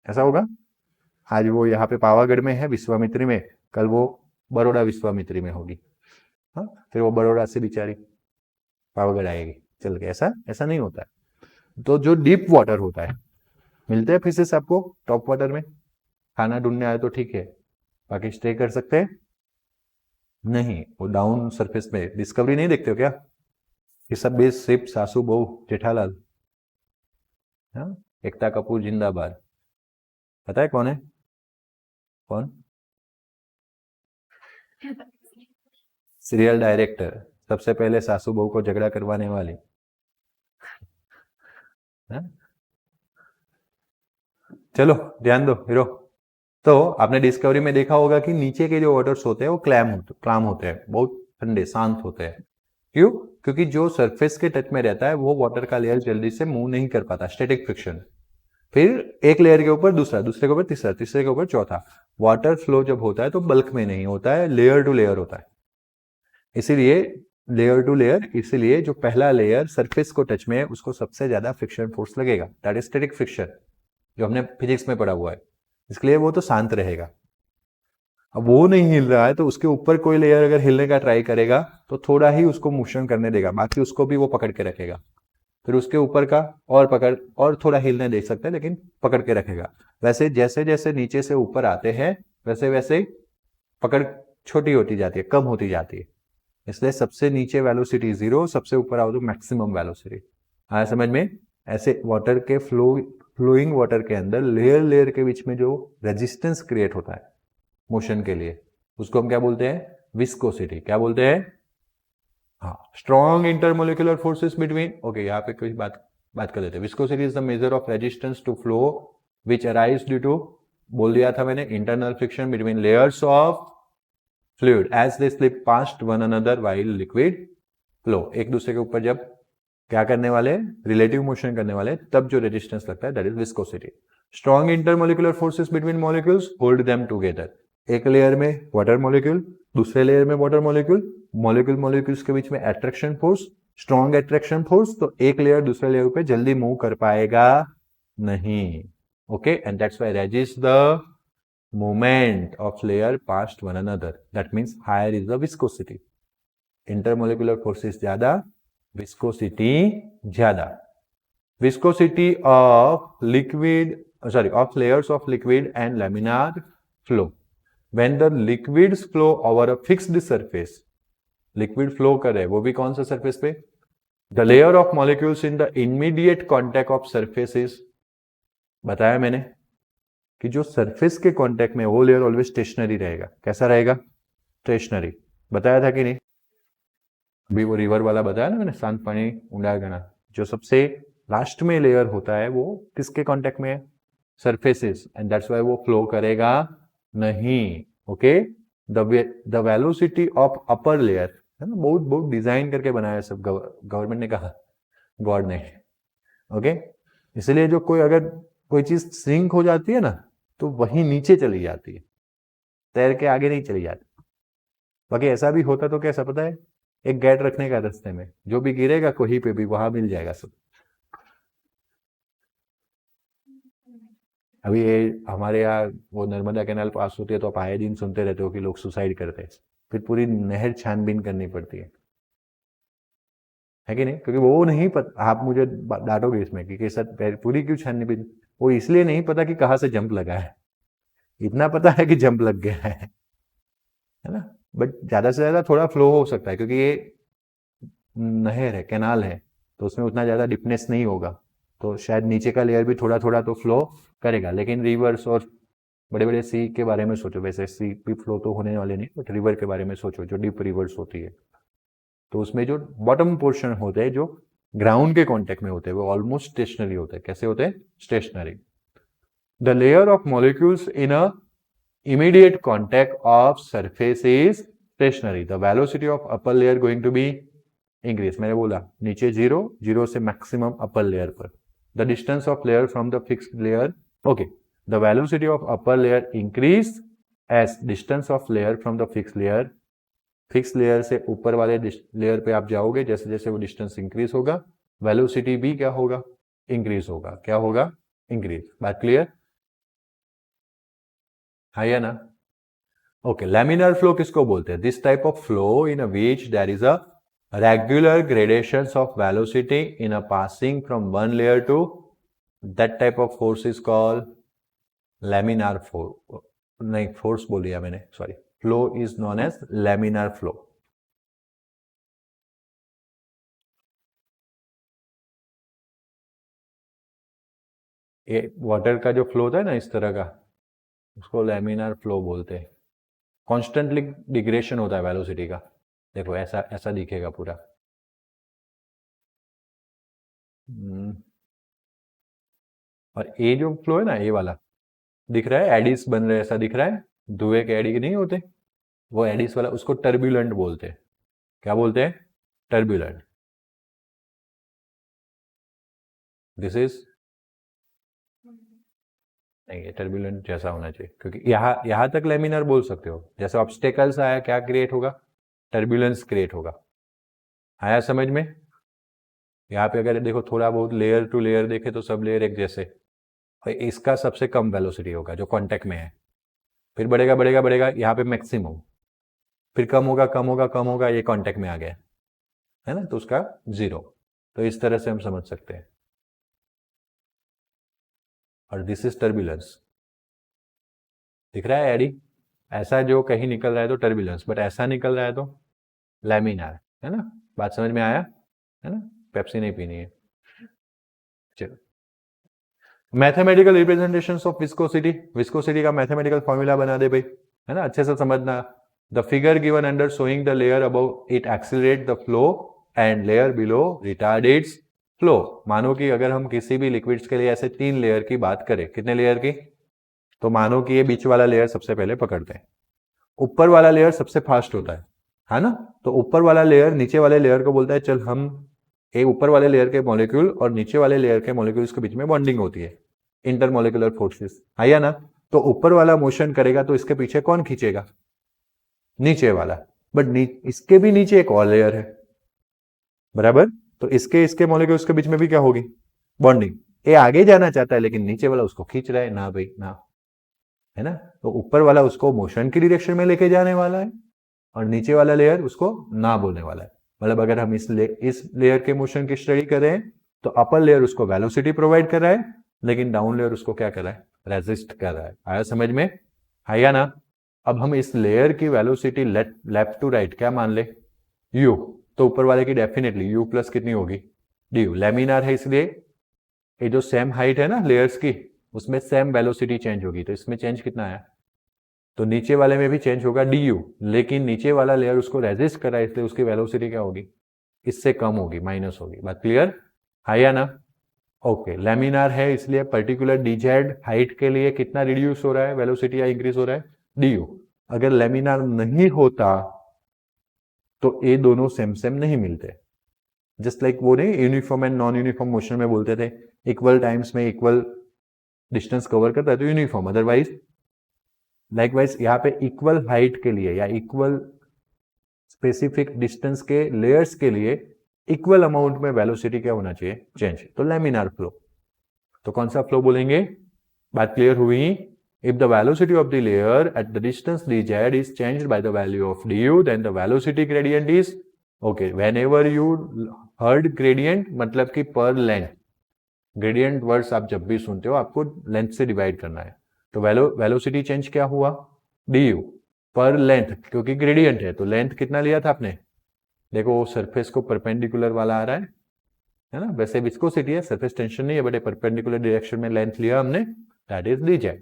ऐसा होगा। आज वो यहाँ पे पावागढ़ में है विश्वामित्री में, कल वो बड़ौदा विश्वामित्री में होगी, हाँ, फिर वो बड़ौदा से बेचारी पावागढ़ आएगी चल के, ऐसा नहीं होता है। तो जो डीप वाटर होता है, मिलते हैं फिशेस आपको टॉप वाटर में, खाना ढूंढने आए तो ठीक है, बाकी स्टे कर सकते हैं नहीं, वो डाउन सरफेस में। डिस्कवरी नहीं देखते हो क्या, ये सब बेस सिप सासू बहू जेठालाल, हाँ, एकता कपूर जिंदाबाद, पता है कौन है, कौन, सीरियल डायरेक्टर, सबसे पहले सासू बहू को झगड़ा करवाने वाली, है? चलो ध्यान दो हीरो। तो आपने डिस्कवरी में देखा होगा कि नीचे के जो वाटर्स होते हैं वो क्लैम होते हैं, बहुत ठंडे शांत होते हैं। क्यों, क्योंकि जो सरफेस के टच में रहता है वो वाटर का लेयर जल्दी से मूव नहीं कर पाता, स्टैटिक फ्रिक्शन। फिर एक लेयर के ऊपर दूसरा, दूसरे के ऊपर तीसरा, तीसरे के ऊपर चौथा। वाटर फ्लो जब होता है तो बल्क में नहीं होता है, लेयर टू लेयर होता है। इसीलिए लेयर टू लेयर, इसीलिए जो पहला लेयर सरफेस को टच में है उसको सबसे ज्यादा फ्रिक्शन फोर्स लगेगा, दैट इज स्टैटिक फ्रिक्शन, जो हमने फिजिक्स में पढ़ा हुआ है। इसलिए वो तो शांत रहेगा। अब वो नहीं हिल रहा है तो उसके ऊपर कोई लेयर अगर हिलने का ट्राई करेगा तो थोड़ा ही उसको मोशन करने देगा, बाकी उसको भी वो पकड़ के रखेगा। फिर उसके ऊपर का और पकड़, और थोड़ा हिलने दे सकते हैं लेकिन पकड़ के रखेगा। वैसे जैसे जैसे नीचे से ऊपर आते हैं वैसे वैसे पकड़ छोटी होती जाती है, कम होती जाती है। इसलिए सबसे नीचे वेलोसिटी 0, सबसे ऊपर आओ तो मैक्सिमम वेलोसिटी। आया समझ में। ऐसे वाटर के फ्लोइंग वाटर के अंदर लेयर के बीच में जो रेजिस्टेंस क्रिएट होता है मोशन के लिए, उसको हम क्या बोलते हैं, विस्कोसिटी। क्या बोलते हैं, हाँ, strong intermolecular forces between, okay, यहाँ पे कोई बात कर लेते हैं। Viscosity is the measure of resistance to flow which arise due to, बोल दिया था मैंने, internal friction between layers of fluid as they slip past one another while liquid flow. एक दूसरे के ऊपर जब क्या करने वाले, रिलेटिव मोशन करने वाले, तब जो रेजिस्टेंस लगता है that is viscosity. Strong intermolecular forces between molecules hold them together. एक लेयर में वाटर मॉलिक्यूल, दूसरे लेयर में वाटर मॉलिक्यूल, मॉलिक्यूल्स के बीच में attraction force, strong attraction force, तो एक लेयर दूसरे लेयर पे जल्दी मूव कर पाएगा नहीं। Okay, and that's why resist the movement of layer past one another, that means higher is the viscosity। intermolecular forces ज्यादा, viscosity ज्यादा। viscosity of liquid of layers of liquid and laminar flow. When the liquids flow over a fixed surface, liquid flow कर रहे वो भी कौन सा surface पे? The layer of molecules in the immediate contact of surface is, बताया मैंने कि जो सरफेस के कांटेक्ट में वो लेयर ऑलवेज स्टेशनरी रहेगा. कैसा रहेगा? स्टेशनरी. बताया था कि नहीं? अभी वो रिवर वाला बताया ना मैंने, शांत पानी ऊंडा गणा. जो सबसे लास्ट में लेयर होता है वो किसके कांटेक्ट में है? सरफेसेस. एंड दैट्स व्हाई वो फ्लो करेगा नहीं. Okay. The velocity of upper layer है ना, बहुत बहुत डिजाइन करके बनाया सब गवर्नमेंट ने कहा, गॉड ने. ओके. इसलिए जो कोई अगर कोई चीज सिंक हो जाती है ना तो वही नीचे चली जाती है, तैर के आगे नहीं चली जाती. बाकी ऐसा भी होता तो कैसा पता है, एक गैट रखने का रास्ते में, जो भी गिरेगा कहीं पे भी वहां मिल जाएगा सब. अभी ये हमारे यहाँ वो नर्मदा कैनाल पास होती है तो आप आए दिन सुनते रहते हो कि लोग सुसाइड करते हैं, फिर पूरी नहर छानबीन करनी पड़ती है कि नहीं? क्योंकि वो नहीं पता, आप मुझे डांटोगे इसमें कि सर पूरी क्यों छाननी पड़ी? वो इसलिए नहीं पता कि कहाँ से जंप लगा है. इतना पता है कि जंप लग गया है ना. बट ज्यादा से ज्यादा थोड़ा फ्लो हो सकता है क्योंकि ये नहर है, कैनाल है, तो उसमें उतना ज्यादा डिपनेस नहीं होगा, तो शायद नीचे का लेयर भी थोड़ा थोड़ा तो फ्लो करेगा. लेकिन रिवर्स और बड़े बड़े सी के बारे में सोचो, वैसे सी भी फ्लो तो होने वाले नहीं, बट रिवर के बारे में सोचो जो डीप रिवर्स होती है, तो उसमें जो बॉटम पोर्शन होते हैं जो ग्राउंड के कांटेक्ट में होते हैं वो ऑलमोस्ट स्टेशनरी होते हैं. कैसे होते हैं? Stationary. The layer of molecules in a immediate contact of surface is stationary. The velocity of upper layer going to be increase. मैंने बोला नीचे 0, 0 से maximum upper layer पर. The distance of layer from the fixed layer. Okay. The velocity of upper layer increase as distance of layer from the fixed layer. Fixed layer से ऊपर वाले layer पे आप जाओगे, जैसे जैसे वो distance increase होगा, velocity भी क्या होगा? Increase होगा. क्या होगा? Increase. बात clear? हाँ या ना? ओके. लैमिनार फ्लो किसको बोलते हैं? This type of flow in a which there is a regular gradations of velocity in a passing from one layer to, that type of force is called laminar flow. नहीं, फोर्स बोल दिया मैंने, sorry. Flow is known as laminar flow. ये वाटर का जो फ्लो होता है ना इस तरह का, उसको लैमिनार फ्लो बोलते हैं. कॉन्स्टेंटली डिग्रेशन होता है वेलोसिटी का. देखो ऐसा ऐसा दिखेगा पूरा. और ये जो फ्लो है ना, ये वाला दिख रहा है, एडिस बन रहे, ऐसा दिख रहा है. धुएं के एडी नहीं होते, वो एडिस वाला, उसको टर्बुलेंट बोलते हैं. क्या बोलते हैं? टर्बुलेंट. दिस इज नहीं, ये टर्बुलेंट जैसा होना चाहिए, क्योंकि यहाँ तक लेमिनर बोल सकते हो. जैसे ऑब्स्टेकल्स आया, क्या क्रिएट होगा? टर्बुलेंस क्रिएट होगा. आया समझ में? यहाँ पे अगर देखो थोड़ा बहुत लेयर टू लेयर देखे तो सब लेयर एक जैसे, और इसका सबसे कम वेलोसिटी होगा जो कांटेक्ट में है. फिर बढ़ेगा बढ़ेगा बढ़ेगा, यहाँ पे मैक्सिमम, फिर कम होगा कम होगा कम होगा, ये कांटेक्ट में आ गया है ना, तो उसका 0. तो इस तरह से हम समझ सकते हैं. और दिस इज टर्बुलेंस. दिख रहा है एडी? ऐसा जो कहीं निकल रहा है तो टर्बुलेंस, बट ऐसा निकल रहा है तो लैमिनार, है ना? बात समझ में आया है ना? पेप्सी नहीं पीनी है. चलो, mathematical representations of viscosity. Viscosity का मैथमेटिकल फॉर्मूला बना दे भाई, है ना? अच्छे से समझना. The figure given under showing the layer above it accelerate the flow and layer below retards flow. मानो कि अगर हम किसी भी लिक्विड्स के लिए ऐसे 3 लेयर की बात करें, कितने लेयर की? तो मानो कि ये बीच वाला लेयर सबसे पहले पकड़ते हैं. ऊपर वाला लेयर सबसे फास्ट होता है ना? तो ऊपर वाला लेयर नीचे वाले लेयर को बोलता है चल हम, ये ऊपर वाले लेयर के मॉलिक्यूल और नीचे वाले लेयर के मॉलिक्यूल्स के बीच में बॉन्डिंग होती है, इंटरमोलिकुलर फोर्सेस, है या ना? तो ऊपर वाला मोशन करेगा तो इसके पीछे कौन खींचेगा? नीचे वाला. बट इसके भी नीचे एक और लेयर है, बराबर? तो इसके मॉलिक्यूल्स के बीच में भी क्या होगी? बॉन्डिंग. ये आगे जाना चाहता है लेकिन नीचे वाला उसको खींच रहा है ना भाई ना, है ना? तो ऊपर वाला उसको मोशन की डायरेक्शन में लेके जाने वाला है और नीचे वाला लेयर उसको ना बोलने वाला है. मतलब अगर हम इस लेयर के मोशन की स्टडी करें तो अपर लेयर उसको वेलोसिटी प्रोवाइड कर रहा है लेकिन डाउन लेयर उसको क्या कर रहा है, रेजिस्ट कर रहा है। आया समझ में, आया ना। अब हम इस लेयर की वेलोसिटी लेफ्ट टू राइट क्या मान ले, u, तो ऊपर वाले की डेफिनेटली u प्लस कितनी होगी, du। लेमिनार है इसलिए ये जो सेम हाइट है ना लेयर्स की, उसमें सेम वेलोसिटी चेंज होगी, तो इसमें चेंज कितना आया, तो नीचे वाले में भी चेंज होगा du, लेकिन नीचे वाला लेयर उसको रेजिस्ट कर रहा है इसलिए उसकी वेलोसिटी क्या होगी, इससे कम होगी, माइनस होगी। बात क्लियर है या ना। ओके, लेमिनार है इसलिए पर्टिकुलर dz हाइट के लिए कितना रिड्यूस हो रहा है वेलोसिटी या इंक्रीज हो रहा है, du। अगर लेमिनार नहीं होता तो ये दोनों सेम सेम नहीं मिलते। जस्ट लाइक वो नहीं uniform and non uniform motion में बोलते थे, इक्वल टाइम्स में इक्वल डिस्टेंस कवर करता है तो यूनिफॉर्म, अदरवाइज लाइकवाइज यहाँ पे इक्वल हाइट के लिए या इक्वल स्पेसिफिक डिस्टेंस के लेयर्स के लिए इक्वल अमाउंट में वेलोसिटी क्या होना चाहिए, चेंज, तो लेमिनार फ्लो। तो कौन सा फ्लो बोलेंगे, बात क्लियर हुई। If the velocity of the layer at the distance dz is changed by the value of du, then the velocity gradient is okay। whenever you heard gradient मतलब कि पर लेंथ, ग्रेडियंट वर्ड्स आप जब भी सुनते हो आपको लेंथ से डिवाइड करना है, तो वेलोसिटी चेंज क्या हुआ, du पर लेंथ, क्योंकि ग्रेडियंट है तो लेंथ कितना लिया था आपने, देखो वो सरफेस को परपेंडिकुलर वाला आ रहा है ना, वैसे विस्कोसिटी है, सरफेस टेंशन नहीं है, बट परपेंडिकुलर डायरेक्शन में लेंथ लिया हमने, that is dz।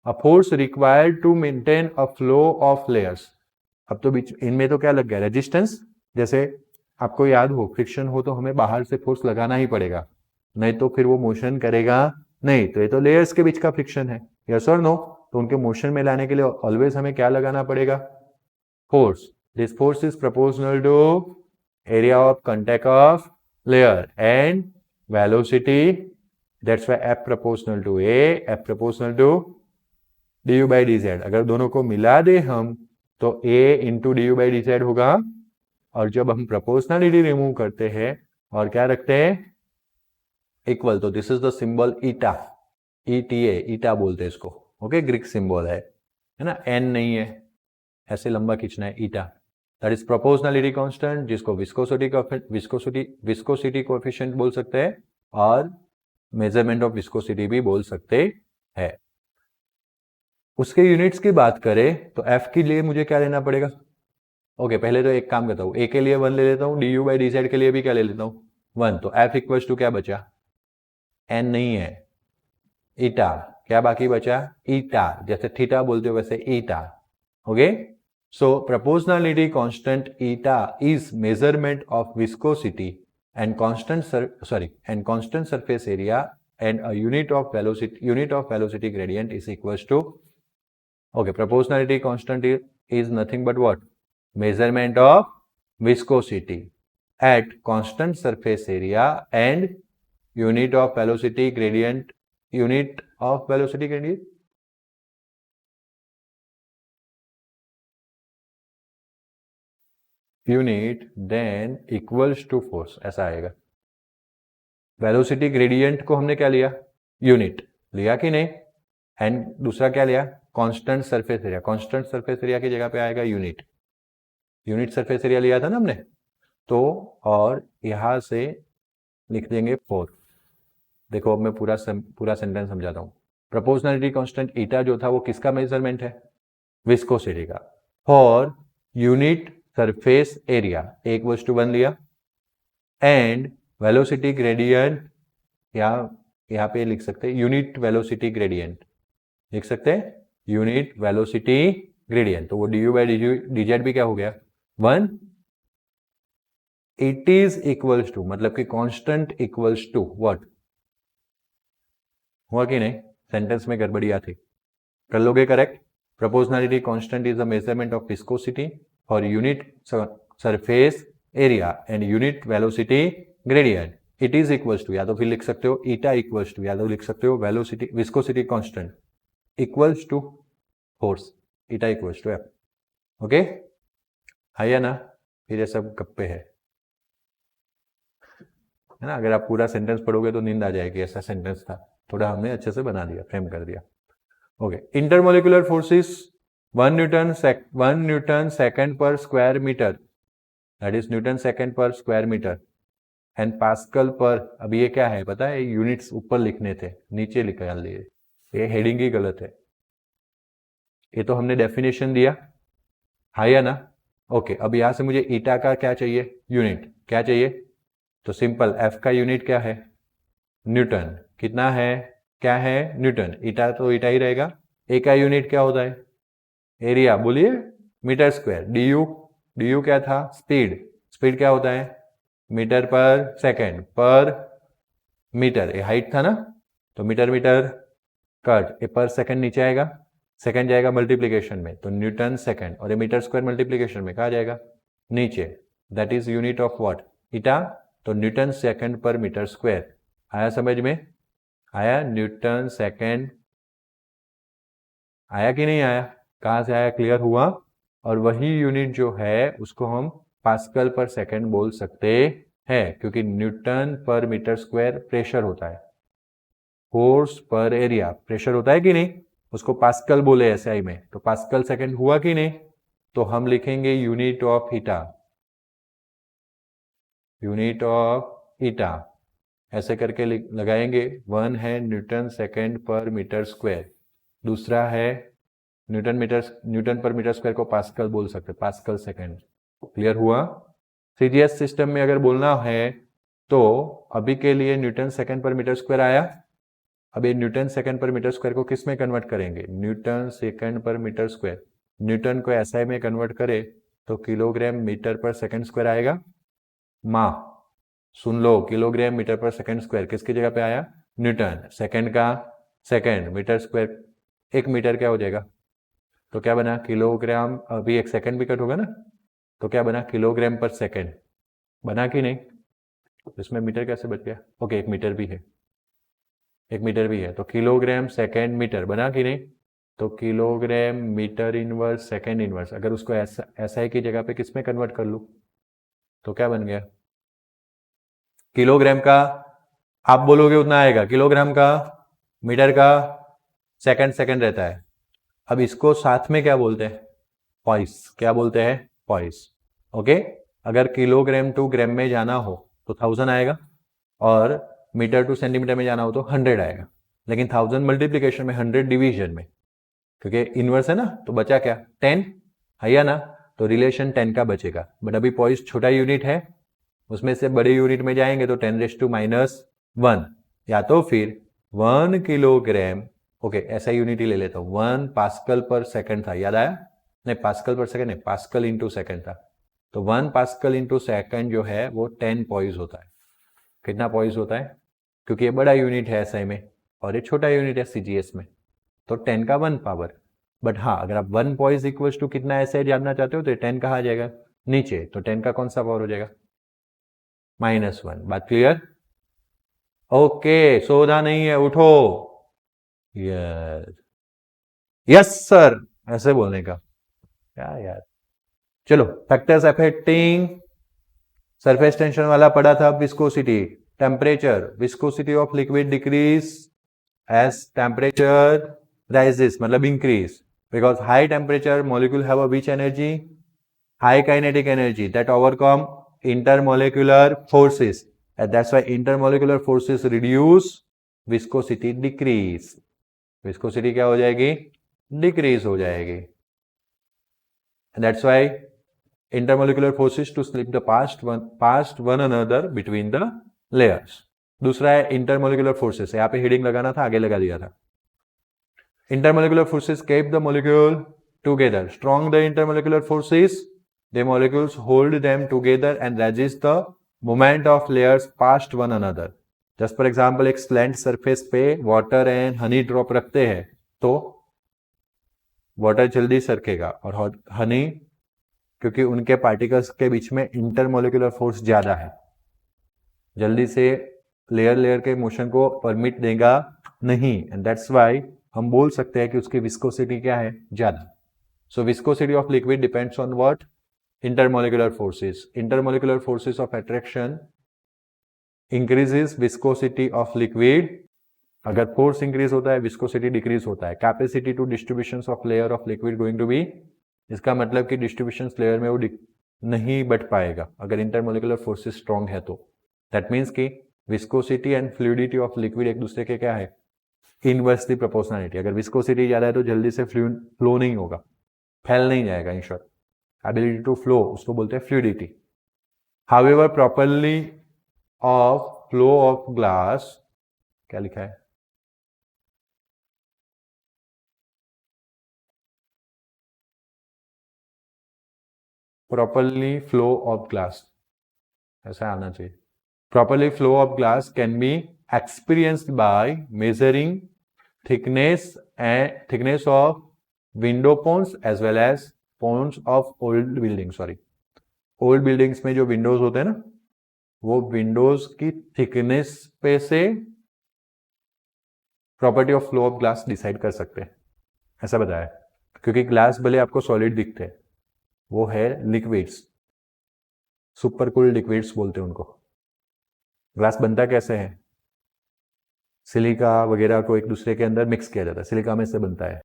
A force required to maintain a flow of layers. अब तो बीच इनमें तो क्या लग गया, रेजिस्टेंस। जैसे आपको याद हो फ्रिक्शन हो तो हमें बाहर से फोर्स लगाना ही पड़ेगा, नहीं तो फिर वो मोशन करेगा नहीं, तो ये तो लेयर्स के बीच का फ्रिक्शन है, यस और नो। तो उनके मोशन में लाने के लिए ऑलवेज हमें क्या लगाना पड़ेगा, force. This force is proportional to area of contact of layer and velocity, that's why F proportional to A, F proportional to du by dz। अगर दोनों को मिला दे हम तो A into du by dz होगा, और जब हम प्रोपोर्शनलिटी रिमूव करते हैं और क्या रखते हैं, इक्वल, तो this is the symbol eta, ETA, ईटा बोलते हैं इसको, ओके, ग्रीक सिंबल है ना, n नहीं है, ऐसे लंबा खींचना है, ईटा, दैट इज प्रोपोर्शनलिटी कांस्टेंट, जिसको विस्कोसिटी कोएफिशिएंट बोल सकते हैं और मेजरमेंट ऑफ विस्कोसिटी भी बोल सकते हैं। उसके यूनिट्स की बात करें तो F के लिए मुझे क्या लेना पड़ेगा, ओके, पहले तो एक काम करता हूँ, A के लिए 1 ले लेता हूँ, du by dz के लिए भी क्या ले लेता हूँ 1, तो F इक्वल्स टू क्या बचा, n नहीं है, ईटा, क्या बाकी बचा, ईटा, जैसे थीटा बोलते हो वैसे eta, okay. So proportionality constant eta is measurement of viscosity and constant surface area, and a unit of velocity gradient is equals to, okay, proportionality constant is nothing but what, measurement of viscosity at constant surface area and unit of velocity gradient unit then equals to force, ऐसा आएगा। वेलोसिटी ग्रेडियंट को हमने क्या लिया, यूनिट लिया कि नहीं, एंड दूसरा क्या लिया, constant surface area, constant surface area की जगह पे आएगा यूनिट सरफेस एरिया लिया था ना हमने, तो और यहां से लिख देंगे 4। देखो अब मैं पूरा सेंटेंस समझाता हूँ। प्रोपोर्शनलिटी कांस्टेंट ईटा जो था वो किसका मेजरमेंट है, विस्कोसिटी का, फॉर यूनिट सरफेस एरिया 1:1 लिया, एंड वेलोसिटी ग्रेडियंट यहाँ पे लिख सकते हैं यूनिट वेलोसिटी ग्रेडियंट, लिख सकते हैं यूनिट वेलोसिटी ग्रेडियंट, तो वो du by dz भी क्या हो गया 1। इट इज इक्वल्स टू मतलब कि कांस्टेंट इक्वल्स टू व्हाट, हुआ कि नहीं, सेंटेंस में गड़बड़ियां थी, कर लोगे correct. Proportionality constant is the measurement of viscosity for unit surface area and unit velocity gradient, it is equals to, या तो फिर लिख सकते हो ईटा इक्वल्स टू, या तो लिख सकते हो velocity viscosity constant equals to force, eta equals to F, okay, है या ना। फिर ये सब गप्पे है ना, अगर आप पूरा सेंटेंस पढ़ोगे तो नींद आ जाएगी, ऐसा सेंटेंस था, थोड़ा हमने अच्छे से बना दिया, फ्रेम कर दिया, okay. Intermolecular forces 1 newton second per square metre, that is newton second per square metre, and pascal per, अब ये क्या है पता है, यूनिट्स ऊपर लिखने थे, नीचे निकाल लिए, ये हेडिंग ही गलत है। ये तो हमने डेफिनेशन दिया, हाँ या ना? ओके, अब यहां से मुझे ईटा का क्या चाहिए, यूनिट क्या चाहिए, तो सिंपल एफ का यूनिट क्या है, न्यूटन। कितना है, क्या है, न्यूटन। ईटा तो ईटा ही रहेगा। ए का यूनिट क्या होता है, एरिया, बोलिए, मीटर स्क्वायर। डी यू क्या था, स्पीड। स्पीड क्या होता है, metre per second per metre. ये हाइट था ना, तो मीटर मीटर कट, ये पर सेकेंड नीचे आएगा, सेकेंड जाएगा मल्टीप्लीकेशन में, तो न्यूटन सेकेंड, और ये मीटर स्क्वायर मल्टीप्लीकेशन में कहा जाएगा, नीचे। That is unit of what, eta. तो newton second per metre square. आया समझ में, आया, न्यूटन सेकेंड आया कि नहीं आया, कहाँ से आया, क्लियर हुआ। और वही यूनिट जो है उसको हम पास्कल पर सेकेंड बोल सकते हैं, क्योंकि Newton per metre square pressure होता है, फोर्स पर एरिया प्रेशर होता है कि नहीं, उसको पास्कल बोले एसआई में, तो पास्कल सेकेंड हुआ कि नहीं। तो हम लिखेंगे unit of eta, unit of eta ऐसे करके लगाएंगे। वन है Newton second per metre square, दूसरा है न्यूटन पर मीटर स्क्वायर को पास्कल बोल सकते, पास्कल सेकेंड। क्लियर हुआ। सीजीएस सिस्टम में अगर बोलना है तो अभी के लिए Newton second per metre square आया। अब ये Newton second per metre square को किस में कन्वर्ट करेंगे, Newton second per metre square. Newton को एसआई में कन्वर्ट करे तो kilogram metre per second square आएगा। माँ सुन लो, kilogram metre per second square किसकी जगह पे आया, न्यूटन। सेकेंड का सेकेंड, मीटर स्क्वायर, एक मीटर क्या हो जाएगा, तो क्या बना किलोग्राम, अभी एक सेकेंड भी कट होगा ना, तो क्या बना किलोग्राम पर सेकेंड, बना कि नहीं। इसमें मीटर कैसे बच गया, ओके एक मीटर भी है, एक मीटर भी है, तो किलोग्राम सेकेंड मीटर बना कि नहीं। तो kilogram metre inverse second inverse, अगर उसको एसआई की जगह पे किस में कन्वर्ट कर लूँ तो क्या बन गया, किलोग्राम का आप बोलोगे उतना आएगा, किलोग्राम का, मीटर का, सेकंड सेकंड रहता है। अब इसको साथ में क्या बोलते हैं, पॉइस, क्या बोलते हैं, पॉइस। ओके, अगर किलोग्राम टू ग्राम में जाना हो तो 1000 आएगा, और मीटर टू सेंटीमीटर में जाना हो तो 100 आएगा। लेकिन 1000 मल्टीप्लीकेशन में, 100 डिवीजन में, क्योंकि इनवर्स है ना, तो बचा क्या 10, है या ना, तो रिलेशन 10 का बचेगा। बट अभी पॉइस छोटा यूनिट है, उसमें से बड़े यूनिट में जाएंगे तो 10⁻⁻1, या तो फिर 1 किलोग्राम, ओके ऐसा यूनिट ही ले लेता हूँ, 1 पास्कल पर सेकंड था, याद आया, नहीं पास्कल पर सेकंड नहीं, पास्कल इंटू सेकंड था, तो 1 पास्कल इंटू सेकंड जो है वो 10 पॉइस होता है। कितना पॉइस होता है, क्योंकि ये बड़ा यूनिट है एसआई में और ये छोटा यूनिट है सीजीएस में, तो 10 का 1 पावर। बट हाँ, अगर आप 1 पॉइस इक्वल्स टू कितना एसआई जानना चाहते हो तो 10 कहाँ आ जाएगा, नीचे, तो 10 का कौन सा पावर हो जाएगा, -1। बात क्लियर, ओके, सोना नहीं है, उठो, यस यस सर, ऐसे बोलने का क्या यार। चलो, फैक्टर्स अफेक्टिंग सरफेस टेंशन वाला पढ़ा था, viscosity, temperature, viscosity of liquid decrease as temperature rises, मतलब increase, because high temperature molecule have a which energy, high kinetic energy that overcome intermolecular forces, and that's why intermolecular forces reduce, viscosity decrease, viscosity क्या हो जाएगी, decrease हो जाएगी, and that's why intermolecular forces to slip the past one another between the layers। दूसरा है intermolecular forces, यहाँ पे heading लगाना था, आगे लगा दिया था। intermolecular forces keep the molecule together, strong the intermolecular forces, the molecules hold them together and resist the movement of layers past one another। Just for example, एक slant surface पे water and honey drop रखते हैं तो water जल्दी सरकेगा, और honey क्योंकि उनके particles के बीच में intermolecular force ज्यादा है, जल्दी से लेयर के मोशन को परमिट देगा नहीं, and that's why हम बोल सकते हैं कि उसकी विस्कोसिटी क्या है, ज्यादा। So viscosity of liquid depends on what? Intermolecular forces. Intermolecular forces of attraction increases viscosity of liquid। अगर force increase होता है, viscosity decrease होता है। Capacity to distributions of layer of liquid going to be, इसका मतलब कि distributions layer में वो नहीं बढ़ पाएगा अगर intermolecular forces strong है तो। दैट मीन्स कि viscosity and fluidity of liquid एक दूसरे के क्या है, इनवर्सली प्रोपोर्शनलिटी। अगर विस्कोसिटी ज़्यादा है तो जल्दी से फ्लो नहीं होगा, फैल नहीं जाएगा। In short ability to flow उसको बोलते हैं fluidity. However properly of flow of glass, क्या लिखा है, प्रॉपरली फ्लो ऑफ ग्लास, ऐसा आना चाहिए। Properly flow of glass can be experienced by measuring thickness of window panes as well as panes of old buildings. Old buildings में जो विंडोज होते हैं ना, वो विंडोज की थिकनेस पे से property of flow of glass decide कर सकते हैं, ऐसा बताया। क्योंकि ग्लास भले आपको सॉलिड दिखते हैं, वो है लिक्विड्स, सुपर कूल्ड लिक्विड्स बोलते हैं उनको। ग्लास बनता कैसे है, सिलिका वगैरह को एक दूसरे के अंदर मिक्स किया जाता है, सिलिका में से बनता है,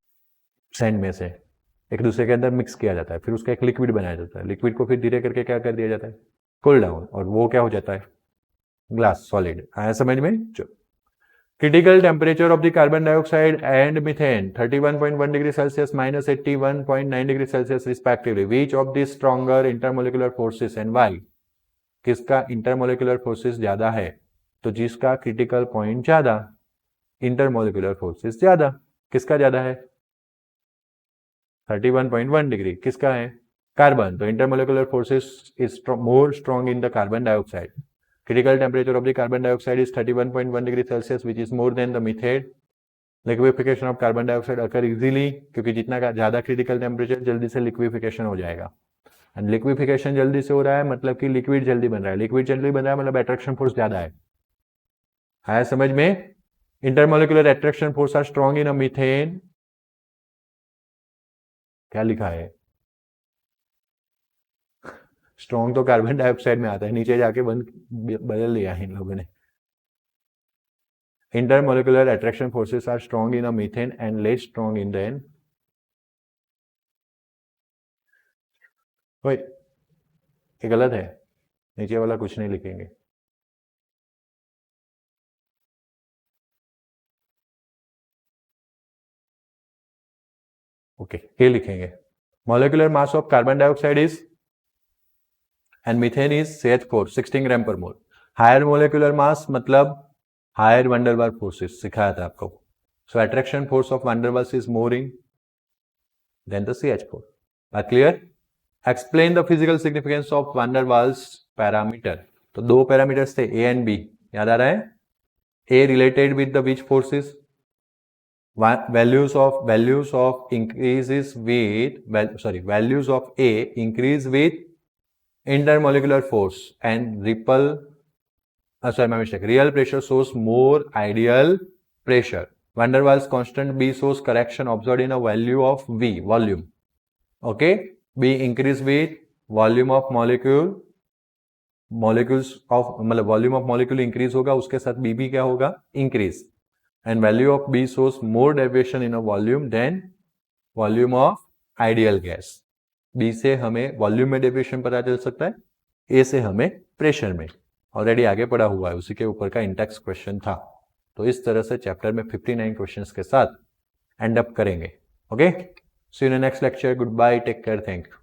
सैंड में से एक दूसरे के अंदर मिक्स किया जाता है, फिर उसका एक लिक्विड बनाया जाता है। लिक्विड को फिर धीरे करके क्या कर दिया जाता है, कूल डाउन, और वो क्या हो जाता है, ग्लास सॉलिड। आया समझ में? Critical temperature of the carbon dioxide and methane 31.1 degree Celsius minus 81.9 degree Celsius respectively. Which of the stronger intermolecular forces and why? किसका इंटरमोलिकुलर फोर्सेस ज्यादा है? तो जिसका क्रिटिकल पॉइंट ज्यादा, इंटरमोलिकुलर फोर्सेस ज्यादा। किसका ज्यादा है? 31.1 डिग्री। किसका है? कार्बन। तो intermolecular forces is more strong in the carbon dioxide. Critical temperature of the carbon dioxide is 31.1 degree Celsius which is more than the methane. Liquefaction of carbon dioxide occur easily, क्योंकि जितना ज्यादा क्रिटिकल टेम्परेचर जल्दी से लिक्विफिकेशन हो जाएगा। एंड लिक्विफिकेशन जल्दी से हो रहा है मतलब कि लिक्विड जल्दी बन रहा है। लिक्विड जल्दी बन रहा है मतलब अट्रैक्शन फोर्स ज्यादा है। आया समझ में? Intermolecular attraction force are strong in a methane. क्या लिखा है? स्ट्रॉन्ग तो कार्बन डाइऑक्साइड में आता है, नीचे जाके बदल लिया है इन लोगों ने। Intermolecular attraction forces are strong in a methane and less strong in then. ये गलत है, नीचे वाला कुछ नहीं लिखेंगे। ओके, ये लिखेंगे। Molecular mass of carbon dioxide is and methane is CH4 16 ग्राम पर मोल। हायर मोलिकुलर मास मतलब हायर वंडरवाल्स फोर्सेस, सिखाया था आपको। So attraction force of van der Waals is more in than the CH4। बात clear? Explain the physical significance of van der Waals parameter. तो दो पैरामीटर्स थे ए एंड बी, याद आ रहा है? A related with the which forces? values of increases with values of A increase with intermolecular force and real pressure shows more ideal pressure. Van der Waals constant B shows correction observed in a value of V, volume. Okay, B increase with volume of molecules of मतलब वॉल्यूम ऑफ मॉलिक्यूल इंक्रीज होगा, उसके साथ B भी क्या होगा? Increase. and value of B shows more deviation in a volume than volume of ideal gas. B से हमें वॉल्यूम में डेविएशन पता चल सकता है, A से हमें प्रेशर में। ऑलरेडी आगे पढ़ा हुआ है, उसी के ऊपर का इंटेक्स क्वेश्चन था। तो इस तरह से चैप्टर में 59 क्वेश्चंस के साथ एंड अप करेंगे। Okay, see you in next lecture. Good bye, take care, thank you.